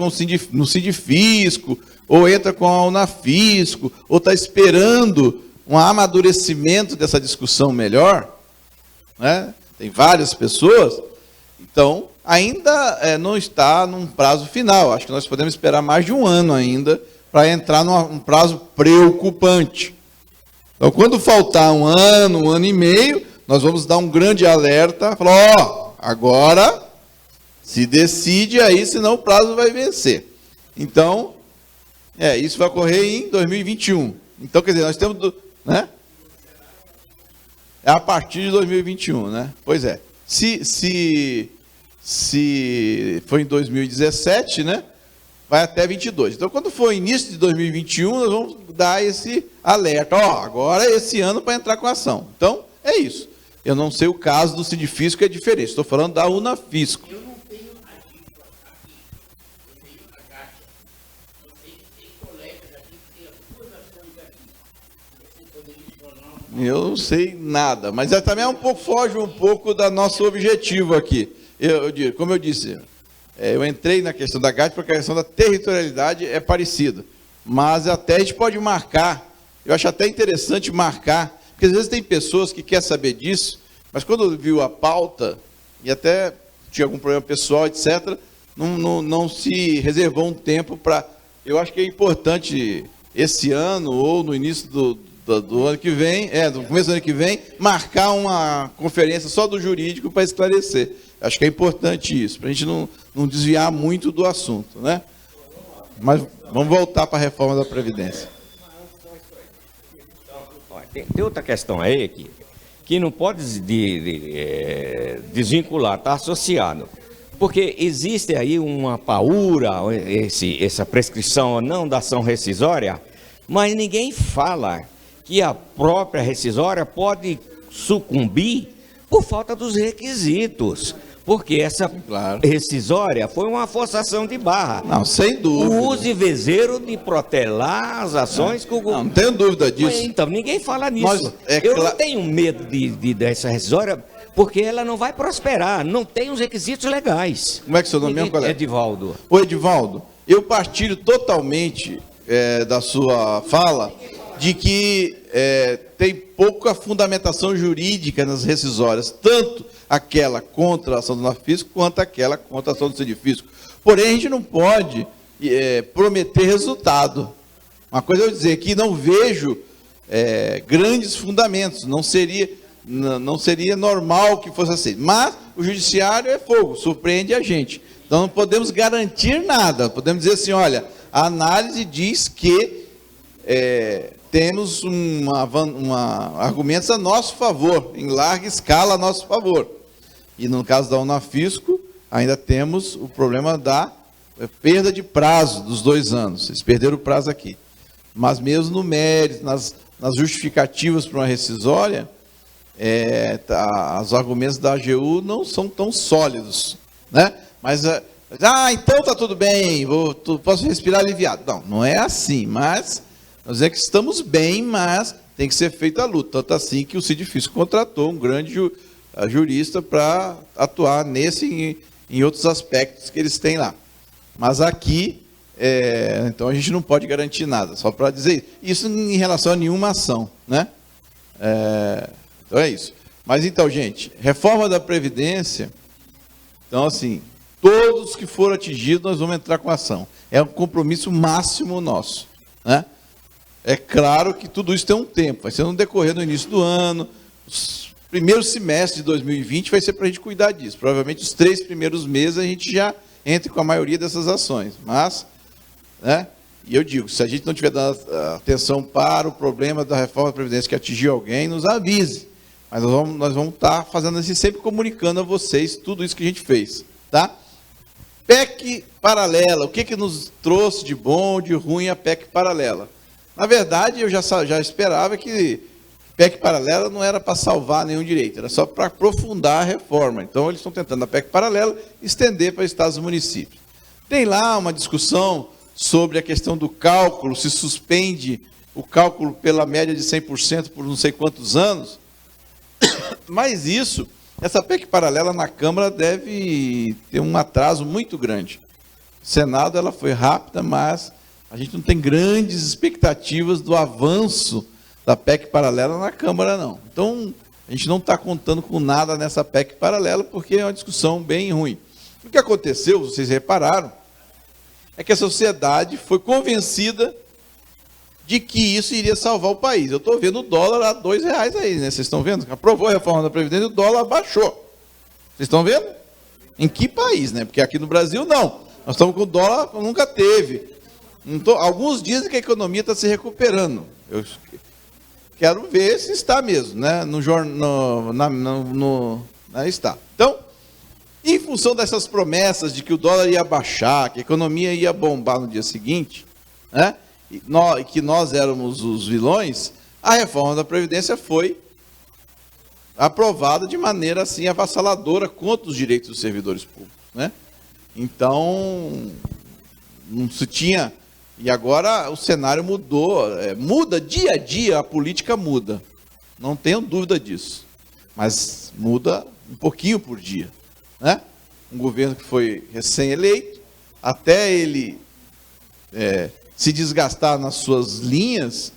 no Sindifisco, ou entra com a Unafisco, ou está esperando um amadurecimento dessa discussão melhor, né? Tem várias pessoas, então ainda não está num prazo final. Acho que nós podemos esperar mais de 1 ano ainda para entrar num prazo preocupante. Então, quando faltar 1 ano, 1 ano e meio, nós vamos dar um grande alerta, falar, agora se decide aí, senão o prazo vai vencer. Então, isso vai ocorrer em 2021. Então, quer dizer, nós temos, né? É a partir de 2021, né? Pois é. Se foi em 2017, né? Vai até 22. Então, quando for início de 2021, nós vamos dar esse alerta. Agora é esse ano para entrar com a ação. Então, é isso. Eu não sei o caso do Sindifisco, que é diferente. Estou falando da Unafisco. Eu não tenho agito aqui. Eu tenho a Caixa. Eu sei que tem colegas aqui que têm as 2 ações aqui. Você poderia falar? Eu não sei nada, mas também foge um pouco do nosso objetivo aqui. Como eu disse, eu entrei na questão da GAT porque a questão da territorialidade é parecida. Mas até a gente pode marcar, eu acho até interessante marcar, porque às vezes tem pessoas que querem saber disso, mas quando viu a pauta, e até tinha algum problema pessoal, etc., não se reservou um tempo para... Eu acho que é importante esse ano, ou no início do ano que vem, no começo do ano que vem, marcar uma conferência só do jurídico para esclarecer. Acho que é importante isso, para a gente não desviar muito do assunto, né? Mas vamos voltar para a reforma da Previdência. Tem outra questão aí que não pode desvincular, está associado. Porque existe aí uma paura, essa prescrição ou não da ação rescisória, mas ninguém fala que a própria rescisória pode sucumbir por falta dos requisitos. Porque essa rescisória foi uma forçação de barra. Não, sem dúvida. O uso e vezeiro de protelar as ações que o governo... Não tenho dúvida disso. Então, ninguém fala nisso. Eu não tenho medo dessa rescisória, porque ela não vai prosperar, não tem os requisitos legais. Como é que é o seu nome mesmo, colega? Edivaldo. Ô, Edivaldo, eu partilho totalmente da sua fala de que tem pouca fundamentação jurídica nas rescisórias, tanto aquela contra a ação do Unafisco quanto aquela contra a ação do Sindifisco. Porém, a gente não pode prometer resultado. Uma coisa é eu dizer que não vejo grandes fundamentos, não seria normal que fosse assim. Mas o judiciário é fogo, surpreende a gente. Então não podemos garantir nada, podemos dizer assim, olha, a análise diz que temos argumentos a nosso favor, em larga escala a nosso favor. E no caso da Unafisco, ainda temos o problema da perda de prazo dos 2 anos. Vocês perderam o prazo aqui. Mas mesmo no mérito, nas justificativas para uma rescisória, os argumentos da AGU não são tão sólidos, né? Mas, então está tudo bem, posso respirar aliviado. Não é assim, mas nós dizemos que estamos bem, mas tem que ser feita a luta. Tanto assim que o Sidefisco contratou um grande jurista para atuar em outros aspectos que eles têm lá. Mas aqui, então a gente não pode garantir nada, só para dizer isso em relação a nenhuma ação, né? Então é isso. Mas então, gente, reforma da Previdência, então assim, todos que foram atingidos nós vamos entrar com ação. É um compromisso máximo nosso, né? É claro que tudo isso tem um tempo, vai ser no decorrer do início do ano, os primeiros semestres de 2020 vai ser para a gente cuidar disso. Provavelmente os 3 primeiros meses a gente já entre com a maioria dessas ações. Mas, né, e eu digo, se a gente não tiver dando atenção para o problema da reforma da Previdência que atingiu alguém, nos avise. Mas nós vamos estar fazendo assim, sempre comunicando a vocês tudo isso que a gente fez, tá? PEC paralela, o que nos trouxe de bom, de ruim a PEC paralela? Na verdade, eu já esperava que PEC paralela não era para salvar nenhum direito, era só para aprofundar a reforma. Então, eles estão tentando a PEC paralela estender para estados e municípios. Tem lá uma discussão sobre a questão do cálculo, se suspende o cálculo pela média de 100% por não sei quantos anos, mas essa PEC paralela na Câmara deve ter um atraso muito grande. No Senado ela foi rápida, mas a gente não tem grandes expectativas do avanço da PEC paralela na Câmara, não. Então, a gente não está contando com nada nessa PEC paralela, porque é uma discussão bem ruim. O que aconteceu, vocês repararam, é que a sociedade foi convencida de que isso iria salvar o país. Eu estou vendo o dólar a R$2 aí, né? Vocês estão vendo? Aprovou a reforma da Previdência e o dólar baixou. Vocês estão vendo? Em que país, né? Porque aqui no Brasil, não. Nós estamos com o dólar que nunca teve. Alguns dizem que a economia está se recuperando. Eu quero ver se está mesmo, né? Está. Então, em função dessas promessas de que o dólar ia baixar, que a economia ia bombar no dia seguinte, né? E que nós éramos os vilões, a reforma da Previdência foi aprovada de maneira assim avassaladora contra os direitos dos servidores públicos, né? Então, não se tinha. E agora o cenário mudou, muda dia a dia, a política muda, não tenho dúvida disso, mas muda um pouquinho por dia, né? Um governo que foi recém-eleito, até ele se desgastar nas suas linhas,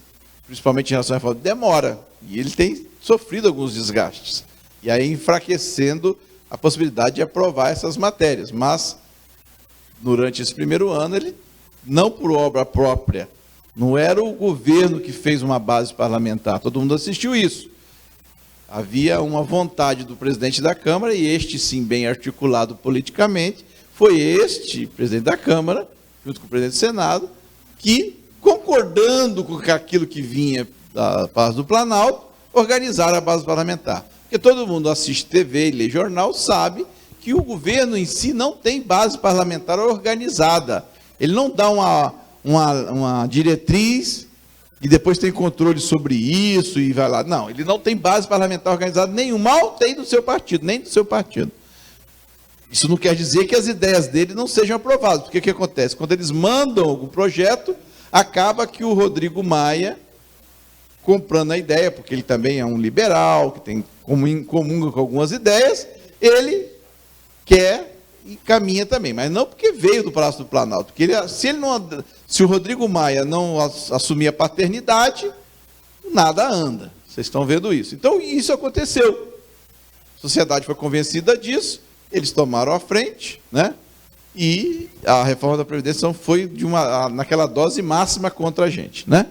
principalmente em relação à reforma, demora, e ele tem sofrido alguns desgastes, e aí enfraquecendo a possibilidade de aprovar essas matérias, mas durante esse primeiro ano ele não por obra própria, não era o governo que fez uma base parlamentar, todo mundo assistiu isso. Havia uma vontade do presidente da Câmara, e este sim bem articulado politicamente, foi este presidente da Câmara, junto com o presidente do Senado, que, concordando com aquilo que vinha da base do Planalto, organizaram a base parlamentar. Porque todo mundo assiste TV e lê jornal, sabe que o governo em si não tem base parlamentar organizada. Ele não dá uma diretriz e depois tem controle sobre isso e vai lá. Não, ele não tem base parlamentar organizada nenhuma, mal tem do seu partido, nem do seu partido. Isso não quer dizer que as ideias dele não sejam aprovadas, porque o que acontece? Quando eles mandam algum projeto, acaba que o Rodrigo Maia, comprando a ideia, porque ele também é um liberal, que tem comunga com algumas ideias, ele quer e caminha também, mas não porque veio do Palácio do Planalto, porque se o Rodrigo Maia não assumir a paternidade, nada anda. Vocês estão vendo isso. Então, isso aconteceu. A sociedade foi convencida disso, eles tomaram a frente, né? E a reforma da Previdência foi naquela dose máxima contra a gente, né?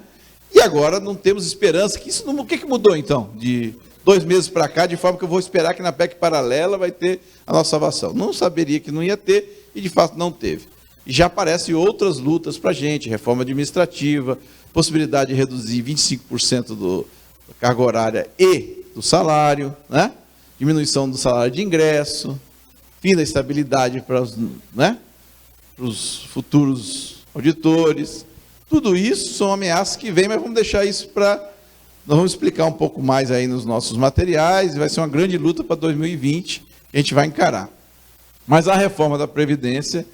E agora não temos esperança que isso não. O que mudou então? De 2 meses para cá, de forma que eu vou esperar que na PEC paralela vai ter a nossa salvação. Não saberia que não ia ter, e de fato não teve. E já aparecem outras lutas para a gente, reforma administrativa, possibilidade de reduzir 25% da carga horária e do salário, né? Diminuição do salário de ingresso, fim da estabilidade para os futuros auditores. Tudo isso são ameaças que vêm, mas vamos deixar isso para... Nós vamos explicar um pouco mais aí nos nossos materiais, e vai ser uma grande luta para 2020, que a gente vai encarar. Mas a reforma da Previdência,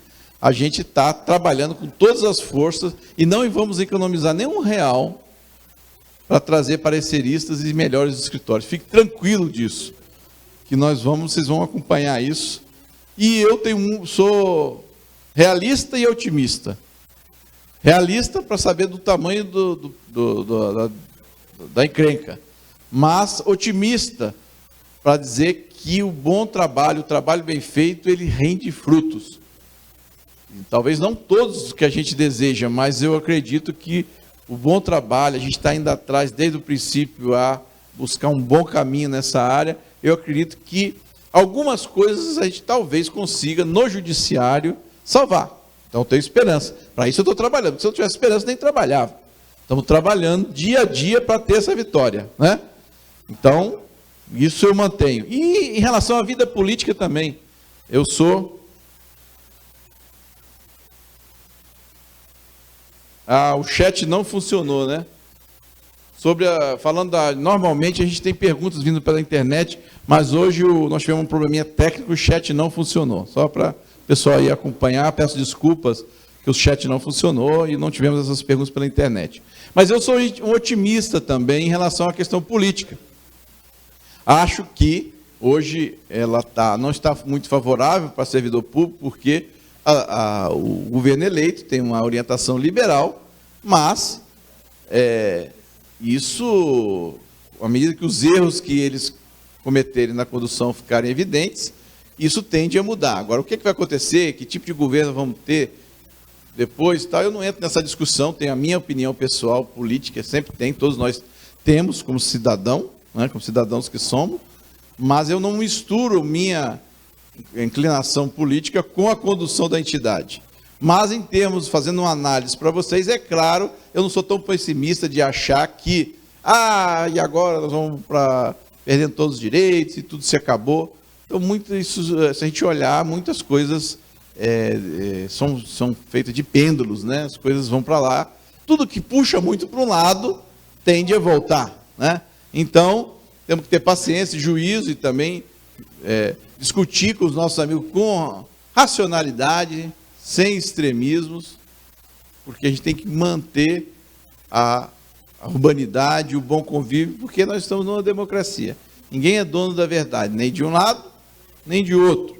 a gente está trabalhando com todas as forças, e não vamos economizar nenhum real para trazer pareceristas e melhores escritórios. Fique tranquilo disso, que vocês vão acompanhar isso. E eu sou realista e otimista. Realista para saber do tamanho da encrenca, mas otimista para dizer que o bom trabalho, o trabalho bem feito, ele rende frutos. E talvez não todos que a gente deseja, mas eu acredito que o bom trabalho, a gente está indo atrás desde o princípio a buscar um bom caminho nessa área. Eu acredito que algumas coisas a gente talvez consiga no judiciário salvar. Então, eu tenho esperança. Para isso eu estou trabalhando. Se eu não tivesse esperança, nem trabalhava. Estamos trabalhando dia a dia para ter essa vitória, né? Então, isso eu mantenho. E em relação à vida política também, eu sou... o chat não funcionou, né? Normalmente a gente tem perguntas vindo pela internet, mas hoje nós tivemos um probleminha técnico, o chat não funcionou. Só para o pessoal aí acompanhar, peço desculpas que o chat não funcionou e não tivemos essas perguntas pela internet. Mas eu sou um otimista também em relação à questão política. Acho que hoje ela não está muito favorável para servidor público, porque o governo eleito tem uma orientação liberal, mas isso, à medida que os erros que eles cometerem na condução ficarem evidentes, isso tende a mudar. Agora, o que vai acontecer, que tipo de governo vamos ter depois, eu não entro nessa discussão, tenho a minha opinião pessoal, política, sempre tem, todos nós temos como cidadão, né, como cidadãos que somos, mas eu não misturo minha inclinação política com a condução da entidade. Mas em termos, fazendo uma análise para vocês, é claro, eu não sou tão pessimista de achar que, e agora nós vamos perdendo todos os direitos e tudo se acabou. Então, muito isso, se a gente olhar, muitas coisas são feitas de pêndulos, né? As coisas vão para lá. Tudo que puxa muito para um lado tende a voltar, né? Então, temos que ter paciência, juízo e também discutir com os nossos amigos com racionalidade, sem extremismos, porque a gente tem que manter a urbanidade, o bom convívio, porque nós estamos numa democracia. Ninguém é dono da verdade, nem de um lado, nem de outro.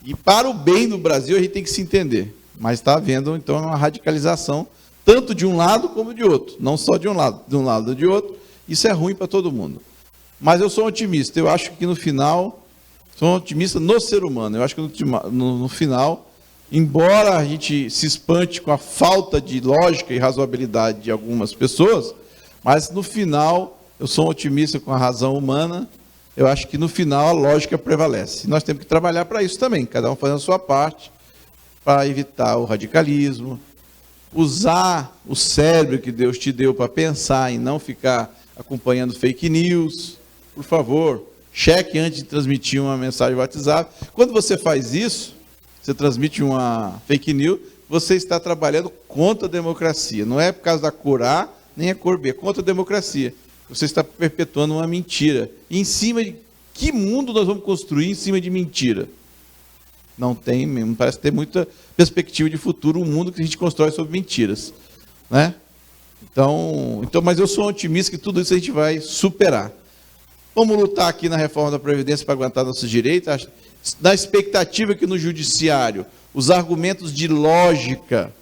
E para o bem do Brasil, a gente tem que se entender. Mas está havendo, então, uma radicalização, tanto de um lado como de outro. Não só de um lado ou de outro. Isso é ruim para todo mundo. Mas eu sou um otimista. Eu acho que no final, sou um otimista no ser humano. Eu acho que no final, embora a gente se espante com a falta de lógica e razoabilidade de algumas pessoas, mas no final, eu sou um otimista com a razão humana. Eu acho que no final a lógica prevalece. Nós temos que trabalhar para isso também, cada um fazendo a sua parte, para evitar o radicalismo, usar o cérebro que Deus te deu para pensar e não ficar acompanhando fake news. Por favor, cheque antes de transmitir uma mensagem WhatsApp. Quando você faz isso, você transmite uma fake news, você está trabalhando contra a democracia. Não é por causa da cor A, nem a cor B, é contra a democracia. Você está perpetuando uma mentira. E em cima de que mundo nós vamos construir em cima de mentira? Não parece ter muita perspectiva de futuro, um mundo que a gente constrói sobre mentiras, né? Então, mas eu sou um otimista que tudo isso a gente vai superar. Vamos lutar aqui na reforma da Previdência para aguentar nossos direitos, na expectativa que no judiciário os argumentos de lógica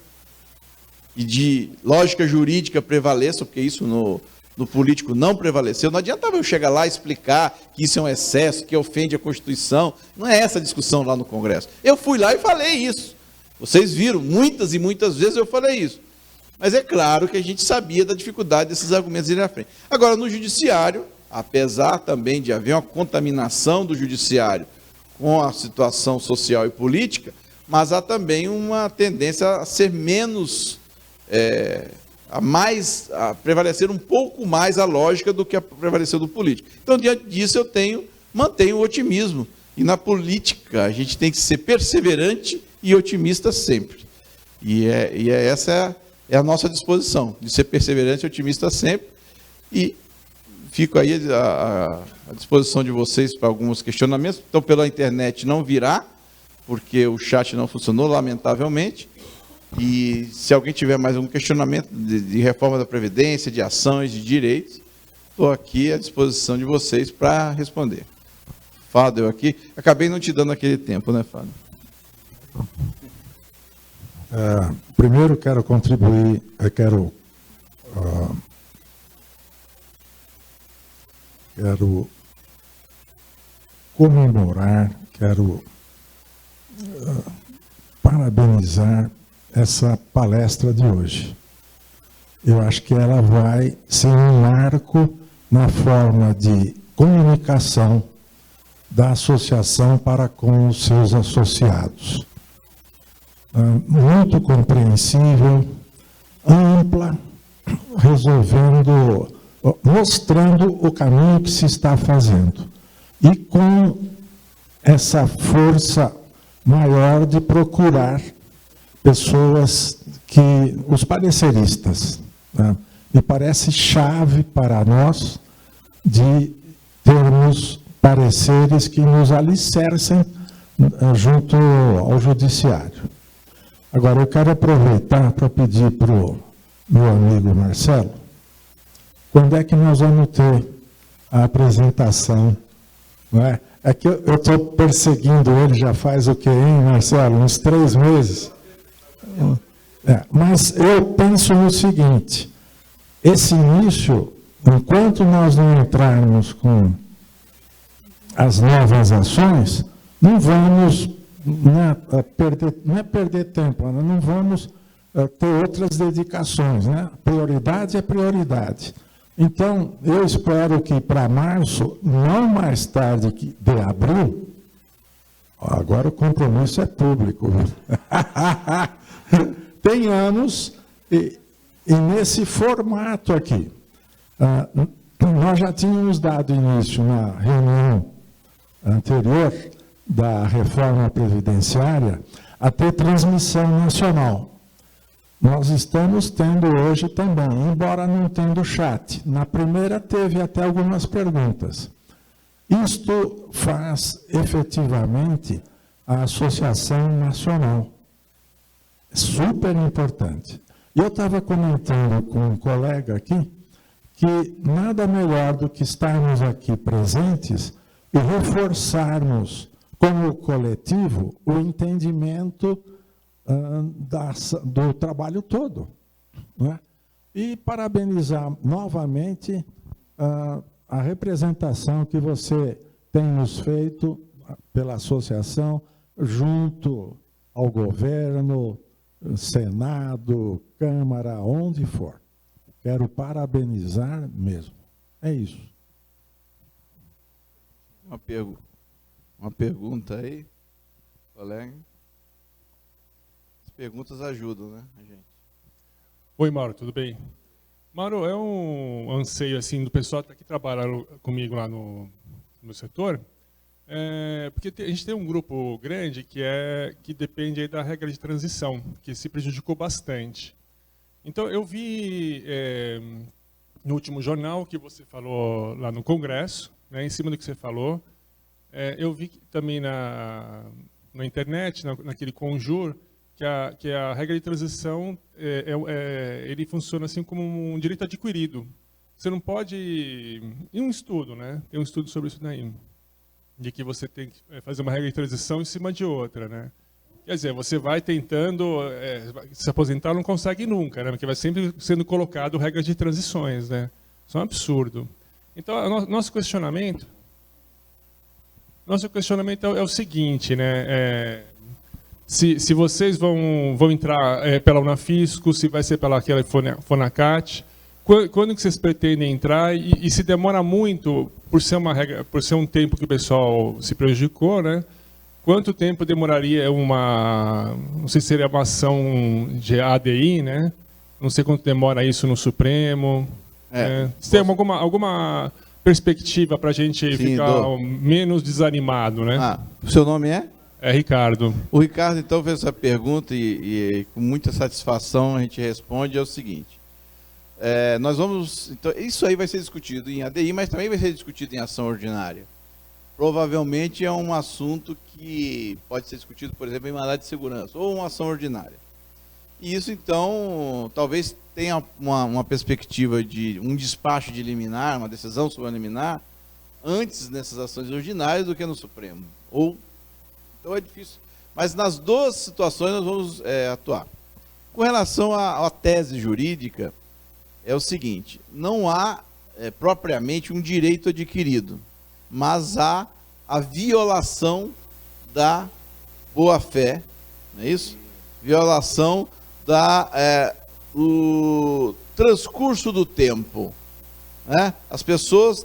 e de lógica jurídica prevaleçam, porque isso no político não prevaleceu. Não adiantava eu chegar lá e explicar que isso é um excesso, que ofende a Constituição. Não é essa a discussão lá no Congresso. Eu fui lá e falei isso. Vocês viram, muitas e muitas vezes eu falei isso. Mas é claro que a gente sabia da dificuldade desses argumentos irem à frente. Agora, no judiciário, apesar também de haver uma contaminação do judiciário com a situação social e política, mas há também uma tendência a ser menos... a prevalecer um pouco mais a lógica do que a prevaleceu do político. Então, diante disso, mantenho o otimismo E na política, a gente tem que ser perseverante e otimista sempre. Essa é a nossa disposição, de ser perseverante e otimista sempre. E fico aí à disposição de vocês para alguns questionamentos. Então, pela internet não virá, porque o chat não funcionou, lamentavelmente. E se alguém tiver mais algum questionamento de reforma da Previdência, de ações, de direitos, estou aqui à disposição de vocês para responder. Fábio, eu aqui. Acabei não te dando aquele tempo, né, Fábio? Primeiro quero contribuir, quero comemorar, quero parabenizar essa palestra de hoje. Eu acho que ela vai ser um marco na forma de comunicação da associação para com os seus associados. Muito compreensível, ampla, mostrando o caminho que se está fazendo. E com essa força maior de procurar pessoas os pareceristas. Né? Me parece chave para nós de termos pareceres que nos alicercem junto ao judiciário. Agora, eu quero aproveitar para pedir para o meu amigo Marcelo, quando é que nós vamos ter a apresentação? Não é? É que eu estou perseguindo ele já faz o quê, hein, Marcelo? Uns 3 meses. Mas eu penso no seguinte, esse início, enquanto nós não entrarmos com as novas ações, não vamos perder tempo, não vamos ter outras dedicações. Né? Prioridade é prioridade. Então, eu espero que para março, não mais tarde que de abril, agora o compromisso é público. Tem anos, e nesse formato aqui, nós já tínhamos dado início na reunião anterior da reforma previdenciária a ter transmissão nacional. Nós estamos tendo hoje também, embora não tendo chat. Na primeira teve até algumas perguntas. Isto faz efetivamente a associação nacional. Super importante. E eu estava comentando com um colega aqui que nada melhor do que estarmos aqui presentes e reforçarmos como coletivo o entendimento do trabalho todo. Né? E parabenizar novamente a representação que você tem nos feito pela associação junto ao governo, Senado, Câmara, onde for. Quero parabenizar mesmo. É isso. Uma pergunta aí, colega. As perguntas ajudam, né, gente? Oi, Mauro, tudo bem? Mauro, é um anseio assim do pessoal que trabalha comigo lá no setor, porque a gente tem um grupo grande que depende aí da regra de transição, que se prejudicou bastante. Então, eu vi no último jornal que você falou lá no Congresso, né, em cima do que você falou, eu vi também na internet, naquele Conjur, que a regra de transição ele funciona assim como um direito adquirido. Você não pode... Em um estudo, né? Tem um estudo sobre isso daí, de que você tem que fazer uma regra de transição em cima de outra, né? Quer dizer, você vai tentando se aposentar, não consegue nunca, né? Porque vai sempre sendo colocado regras de transições, né? Isso é um absurdo. Então, nosso questionamento é o seguinte, né? Se vocês vão entrar pela Unafisco, se vai ser pela aquela Fonacat, quando que vocês pretendem entrar? E se demora muito, por ser uma regra, por ser um tempo que o pessoal se prejudicou, né? Quanto tempo demoraria não sei se seria uma ação de ADI, né? Não sei quanto demora isso no Supremo. Se tem alguma perspectiva para a gente Sim, ficar menos desanimado, né? Ah, o seu nome é? É Ricardo. O Ricardo, então, fez essa pergunta e com muita satisfação a gente responde, é o seguinte. Nós vamos... Então, isso aí vai ser discutido em ADI, mas também vai ser discutido em ação ordinária. Provavelmente é um assunto que pode ser discutido, por exemplo, em mandado de segurança ou uma ação ordinária. E isso, então, talvez tenha uma perspectiva de um despacho de liminar, uma decisão sobre a liminar, antes nessas ações ordinárias do que no Supremo. Então é difícil. Mas nas duas situações nós vamos atuar. Com relação à tese jurídica, é o seguinte, não há propriamente um direito adquirido, mas há a violação da boa-fé, não é isso? Violação do transcurso do tempo. Né? As pessoas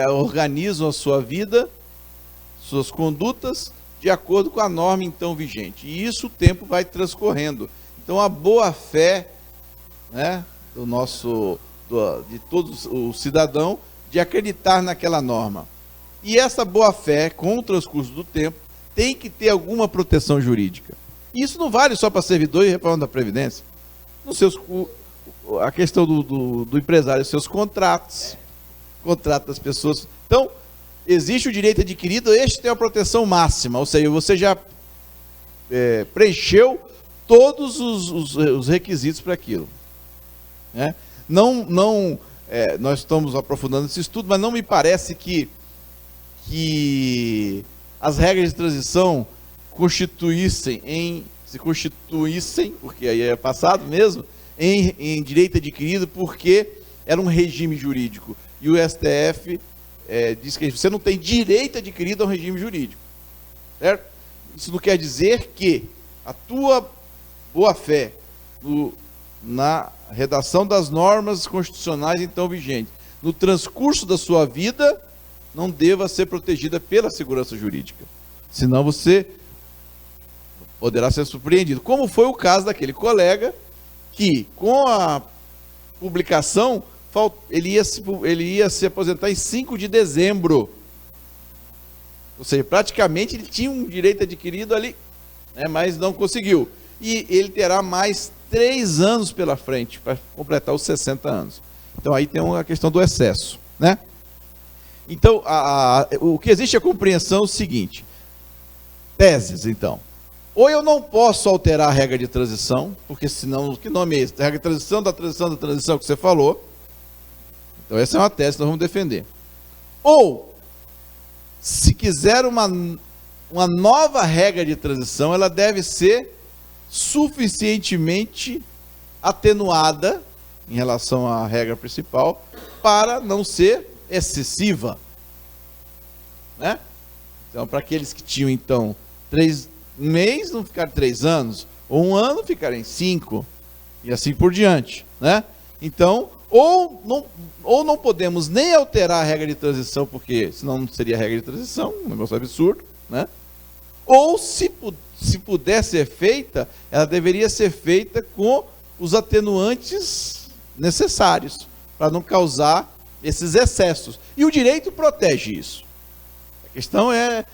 organizam a sua vida, suas condutas, de acordo com a norma então vigente. E isso o tempo vai transcorrendo. Então a boa-fé, né, de todo o cidadão, de acreditar naquela norma. E essa boa-fé, com o transcurso do tempo, tem que ter alguma proteção jurídica. E isso não vale só para servidor e reforma da Previdência. A questão do empresário, seus contratos das pessoas. Então, existe o direito adquirido, este tem a proteção máxima, ou seja, você já preencheu todos os requisitos para aquilo. Né? Nós estamos aprofundando esse estudo, mas não me parece que as regras de transição se constituíssem, porque aí é passado mesmo, em direito adquirido, porque era um regime jurídico. E o STF diz que você não tem direito adquirido a um regime jurídico. Certo? Isso não quer dizer que a tua boa-fé na redação das normas constitucionais então vigentes, no transcurso da sua vida, não deva ser protegida pela segurança jurídica. Senão você poderá ser surpreendido. Como foi o caso daquele colega que, com a publicação, ele ia se aposentar em 5 de dezembro. Ou seja, praticamente ele tinha um direito adquirido ali, né, mas não conseguiu. E ele terá mais 3 anos pela frente para completar os 60 anos. Então aí tem a questão do excesso, né? Então, o que existe é a compreensão seguinte. Teses, então. Ou eu não posso alterar a regra de transição, porque senão, que nome é esse? A regra de transição da transição que você falou. Então essa é uma tese que nós vamos defender. Ou, se quiser uma nova regra de transição, ela deve ser suficientemente atenuada em relação à regra principal para não ser excessiva. Né? Então, para aqueles que tinham, então, 1 mês, não ficar 3 anos, ou 1 ano, ficarem 5, e assim por diante. Né? Então, ou não podemos nem alterar a regra de transição, porque senão não seria regra de transição, um negócio absurdo, né? Ou, se puder ser feita, ela deveria ser feita com os atenuantes necessários, para não causar esses excessos. E o direito protege isso. A questão é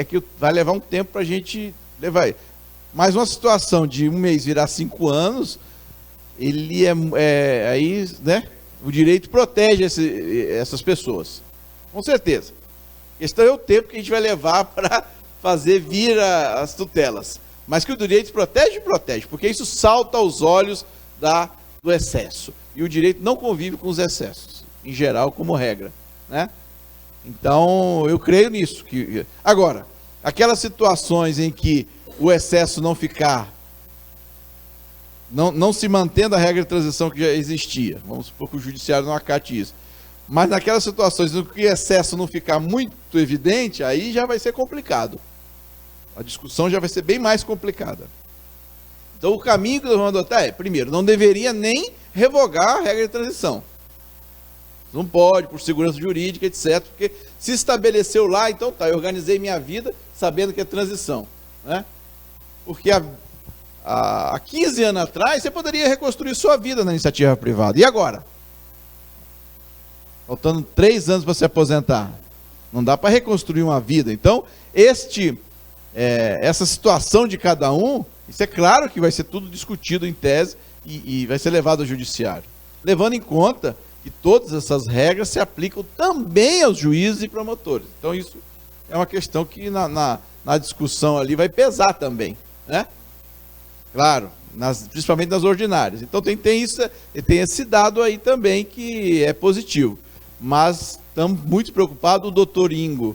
que vai levar um tempo para a gente levar. Mas uma situação de 1 mês virar 5 anos, ele aí, né? O direito protege essas pessoas. Com certeza. A questão é o tempo que a gente vai levar para fazer vir as tutelas. Mas que o direito protege, porque isso salta aos olhos do excesso. E o direito não convive com os excessos, em geral, como regra. Né? Então, eu creio nisso. Agora, aquelas situações em que o excesso não se mantendo a regra de transição que já existia, vamos supor que o judiciário não acate isso, mas naquelas situações em que o excesso não ficar muito evidente, aí já vai ser complicado. A discussão já vai ser bem mais complicada. Então, o caminho que nós vamos adotar é, primeiro, não deveria nem revogar a regra de transição. Não pode, por segurança jurídica, etc. Porque se estabeleceu lá, então tá, eu organizei minha vida sabendo que é transição. Né? Porque há 15 anos atrás, você poderia reconstruir sua vida na iniciativa privada. E agora? faltando 3 anos para se aposentar. Não dá para reconstruir uma vida. Então, essa situação de cada um, isso é claro que vai ser tudo discutido em tese e vai ser levado ao judiciário. Levando em conta que todas essas regras se aplicam também aos juízes e promotores. Então, isso é uma questão que na discussão ali vai pesar também, né? Claro, principalmente nas ordinárias. Então, tem esse dado aí também que é positivo. Mas estamos muito preocupados. O doutor Ingo,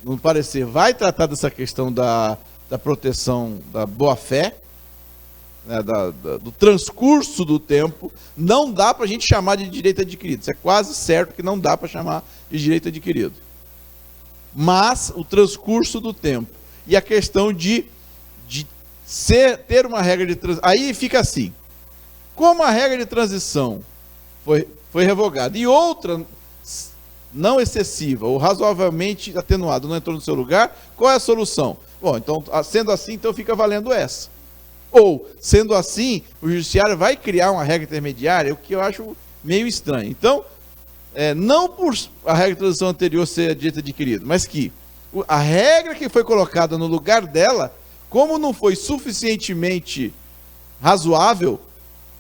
no parecer, vai tratar dessa questão da proteção da boa-fé, né, do transcurso do tempo. Não dá para a gente chamar de direito adquirido. Isso é quase certo que não dá para chamar de direito adquirido. Mas o transcurso do tempo. E a questão de ter uma regra de transição. Aí fica assim. Como a regra de transição foi revogada e outra não excessiva ou razoavelmente atenuada não entrou no seu lugar, qual é a solução? Bom, então, sendo assim, então fica valendo essa. Ou, sendo assim, o judiciário vai criar uma regra intermediária, o que eu acho meio estranho. Então, não por a regra de transição anterior ser direito adquirido, mas que a regra que foi colocada no lugar dela, como não foi suficientemente razoável,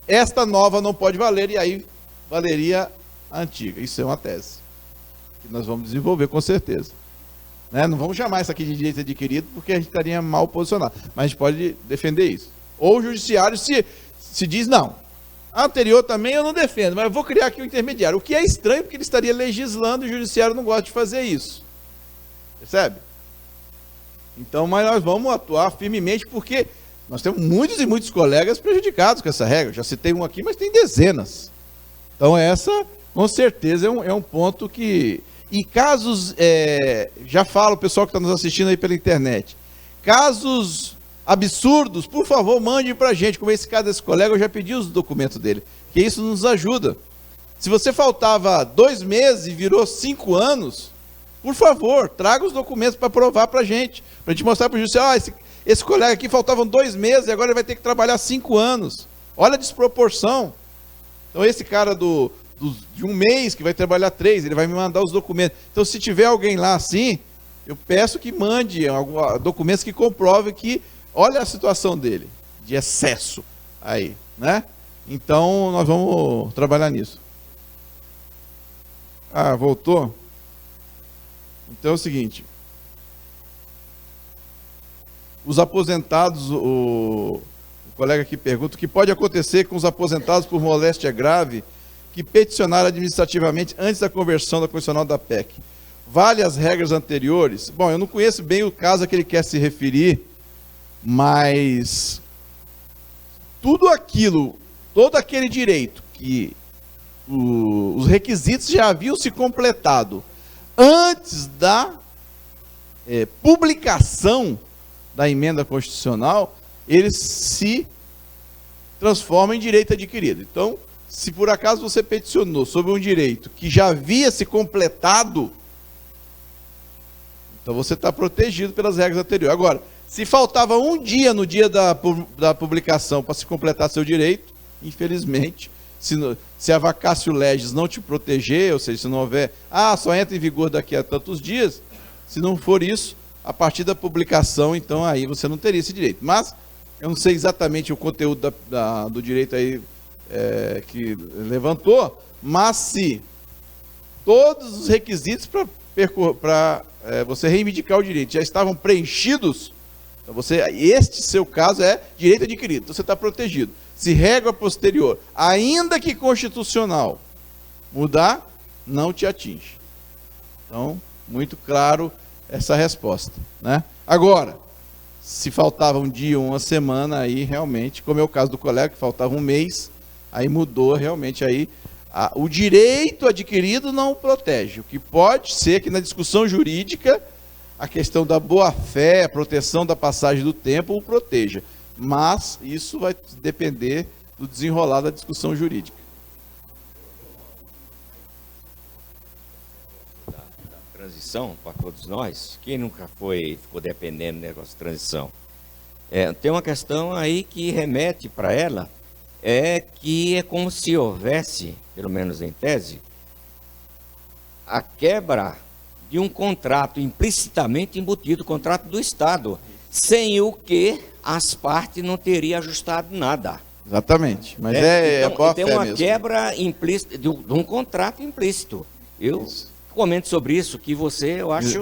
esta nova não pode valer, e aí valeria a antiga. Isso é uma tese que nós vamos desenvolver com certeza. Né? Não vamos chamar isso aqui de direito adquirido, porque a gente estaria mal posicionado, mas a gente pode defender isso. Ou o judiciário se diz, não, a anterior também eu não defendo, mas eu vou criar aqui um intermediário. O que é estranho, porque ele estaria legislando e o judiciário não gosta de fazer isso. Percebe? Então, mas nós vamos atuar firmemente, porque nós temos muitos e muitos colegas prejudicados com essa regra. Eu já citei um aqui, mas tem dezenas. Então, essa, com certeza, é um ponto que... E casos, já falo, o pessoal que está nos assistindo aí pela internet, casos absurdos, por favor, mande para a gente. Como esse caso desse colega, eu já pedi os documentos dele, que isso nos ajuda. Se você faltava 2 meses e virou 5 anos, por favor, traga os documentos para provar para a gente mostrar para o judiciário, esse colega aqui faltavam 2 meses e agora ele vai ter que trabalhar 5 anos. Olha a desproporção. Então esse cara de 1 mês que vai trabalhar 3, ele vai me mandar os documentos. Então se tiver alguém lá assim, eu peço que mande documentos que comprovem que, olha a situação dele, de excesso aí, né? Então nós vamos trabalhar nisso. Ah, voltou? Então é o seguinte, os aposentados, o colega aqui pergunta, o que pode acontecer com os aposentados por moléstia grave que peticionaram administrativamente antes da conversão da condicional da PEC? Vale as regras anteriores? Bom, eu não conheço bem o caso a que ele quer se referir, mas tudo aquilo, todo aquele direito que os requisitos já haviam se completado antes da publicação da emenda constitucional, eles se transformam em direito adquirido. Então, se por acaso você peticionou sobre um direito que já havia se completado, então você está protegido pelas regras anteriores. Agora, se faltava um dia no dia da publicação para se completar seu direito, infelizmente, se a vacatio legis não te proteger, ou seja, se não houver, só entra em vigor daqui a tantos dias, se não for isso, a partir da publicação, então aí você não teria esse direito. Mas eu não sei exatamente o conteúdo do direito aí que levantou, mas se todos os requisitos para você reivindicar o direito já estavam preenchidos, então este seu caso é direito adquirido, então você está protegido. Se regra posterior, ainda que constitucional, mudar, não te atinge. Então, muito claro essa resposta, né? Agora, se faltava um dia ou uma semana, aí realmente, como é o caso do colega, que faltava 1 mês, aí mudou realmente, aí o direito adquirido não protege. O que pode ser que na discussão jurídica, a questão da boa-fé, a proteção da passagem do tempo o proteja. Mas isso vai depender do desenrolar da discussão jurídica. Da transição, para todos nós, quem nunca ficou dependendo do negócio de transição? Tem uma questão aí que remete para ela, que é como se houvesse, pelo menos em tese, a quebra de um contrato implicitamente embutido, contrato do Estado, sem o que as partes não teriam ajustado nada. Exatamente. Mas então, tem uma mesmo. quebra implícita de um contrato implícito. Eu comento sobre isso, que você,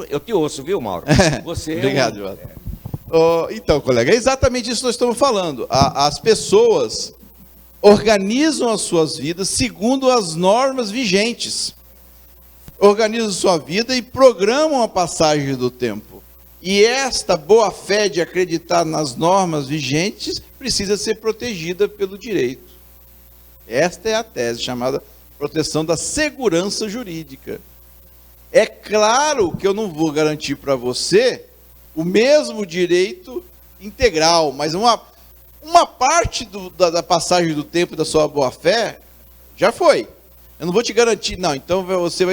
eu te ouço, viu, Mauro? Você Obrigado, João. Então, colega, é exatamente isso que nós estamos falando. As pessoas organizam as suas vidas segundo as normas vigentes. Organizam sua vida e programam a passagem do tempo. E esta boa-fé de acreditar nas normas vigentes precisa ser protegida pelo direito. Esta é a tese chamada proteção da segurança jurídica. É claro que eu não vou garantir para você o mesmo direito integral, mas uma parte da passagem do tempo da sua boa-fé já foi. Eu não vou te garantir, não, então você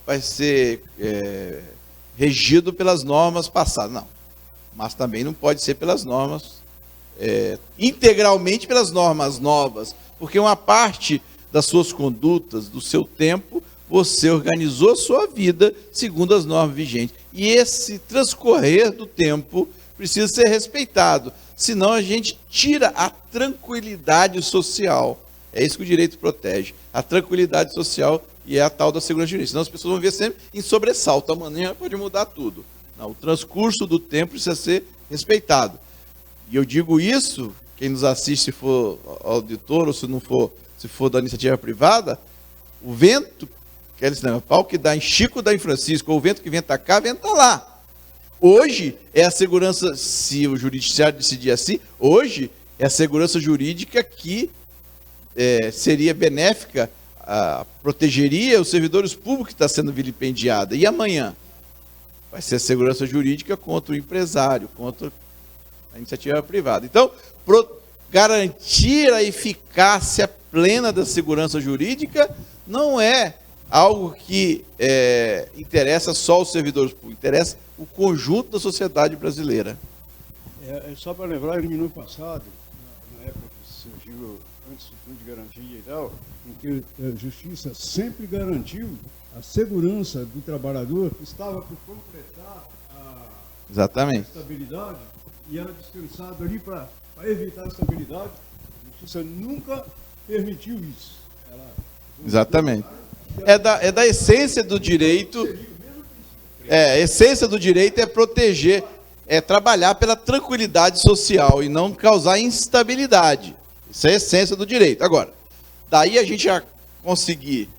vai ser regido pelas normas passadas. Não, mas também não pode ser pelas normas, integralmente pelas normas novas, porque uma parte das suas condutas, do seu tempo, você organizou a sua vida segundo as normas vigentes. E esse transcorrer do tempo precisa ser respeitado, senão a gente tira a tranquilidade social. É isso que o direito protege, a tranquilidade social, e é a tal da segurança jurídica. Senão as pessoas vão ver sempre em sobressalto, amanhã pode mudar tudo. Não, o transcurso do tempo precisa ser respeitado. E eu digo isso, quem nos assiste, se for auditor ou se for da iniciativa privada, o vento, que é esse pau que dá em Chico, dá em Francisco, ou o vento que venta cá, venta lá. Hoje é a segurança, se o judiciário decidir assim, hoje é a segurança jurídica que seria benéfica, protegeria os servidores públicos que está sendo vilipendiada. E amanhã? Vai ser a segurança jurídica contra o empresário, contra a iniciativa privada. Então, garantir a eficácia plena da segurança jurídica não é algo que interessa só os servidores públicos, interessa o conjunto da sociedade brasileira. Só para lembrar, no minuto passado, na época que surgiu, antes do fundo de garantia e tal, em que a Justiça sempre garantiu a segurança do trabalhador que estava por completar a estabilidade, e era dispensado ali para evitar a estabilidade. A Justiça nunca permitiu isso. Exatamente. É da essência do direito. A essência do direito é proteger, é trabalhar pela tranquilidade social e não causar instabilidade. Isso é a essência do direito. Agora, daí a gente já conseguir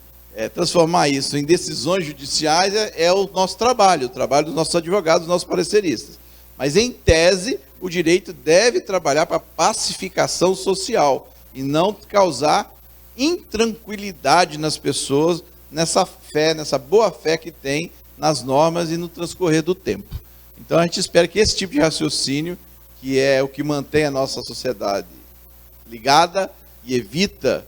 transformar isso em decisões judiciais é o nosso trabalho, o trabalho dos nossos advogados, dos nossos pareceristas. Mas, em tese, o direito deve trabalhar para a pacificação social e não causar intranquilidade nas pessoas, nessa fé, nessa boa fé que tem nas normas e no transcorrer do tempo. Então, a gente espera que esse tipo de raciocínio, que é o que mantém a nossa sociedade ligada e evita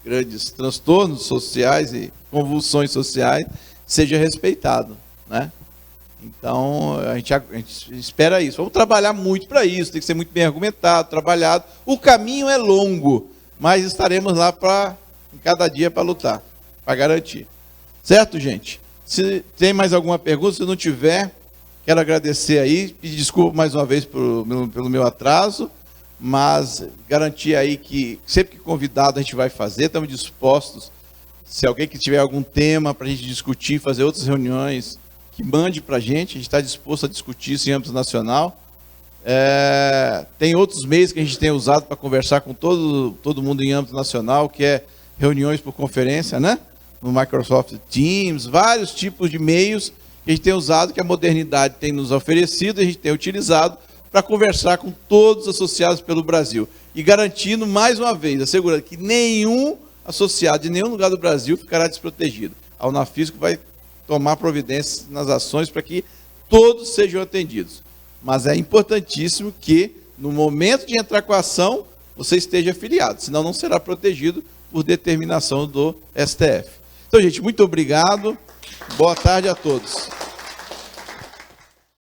grandes transtornos sociais e convulsões sociais, seja respeitado, né? Então, a gente espera isso. Vamos trabalhar muito para isso, tem que ser muito bem argumentado, trabalhado. O caminho é longo, mas estaremos lá em cada dia para lutar, para garantir. Certo, gente? Se tem mais alguma pergunta, se não tiver, quero agradecer aí, pedir desculpa mais uma vez pelo meu atraso, mas garantir aí que sempre que convidado a gente vai fazer, estamos dispostos, se alguém que tiver algum tema para a gente discutir, fazer outras reuniões, que mande para a gente está disposto a discutir isso em âmbito nacional. Tem outros meios que a gente tem usado para conversar com todo mundo em âmbito nacional, que é reuniões por conferência, né? No Microsoft Teams, vários tipos de meios que a gente tem usado, que a modernidade tem nos oferecido, a gente tem utilizado para conversar com todos os associados pelo Brasil. E garantindo, mais uma vez, assegurando que nenhum associado de nenhum lugar do Brasil ficará desprotegido. A Unafisco vai tomar providências nas ações para que todos sejam atendidos. Mas é importantíssimo que, no momento de entrar com a ação, você esteja afiliado, senão não será protegido por determinação do STF. Então, gente, muito obrigado. Boa tarde a todos.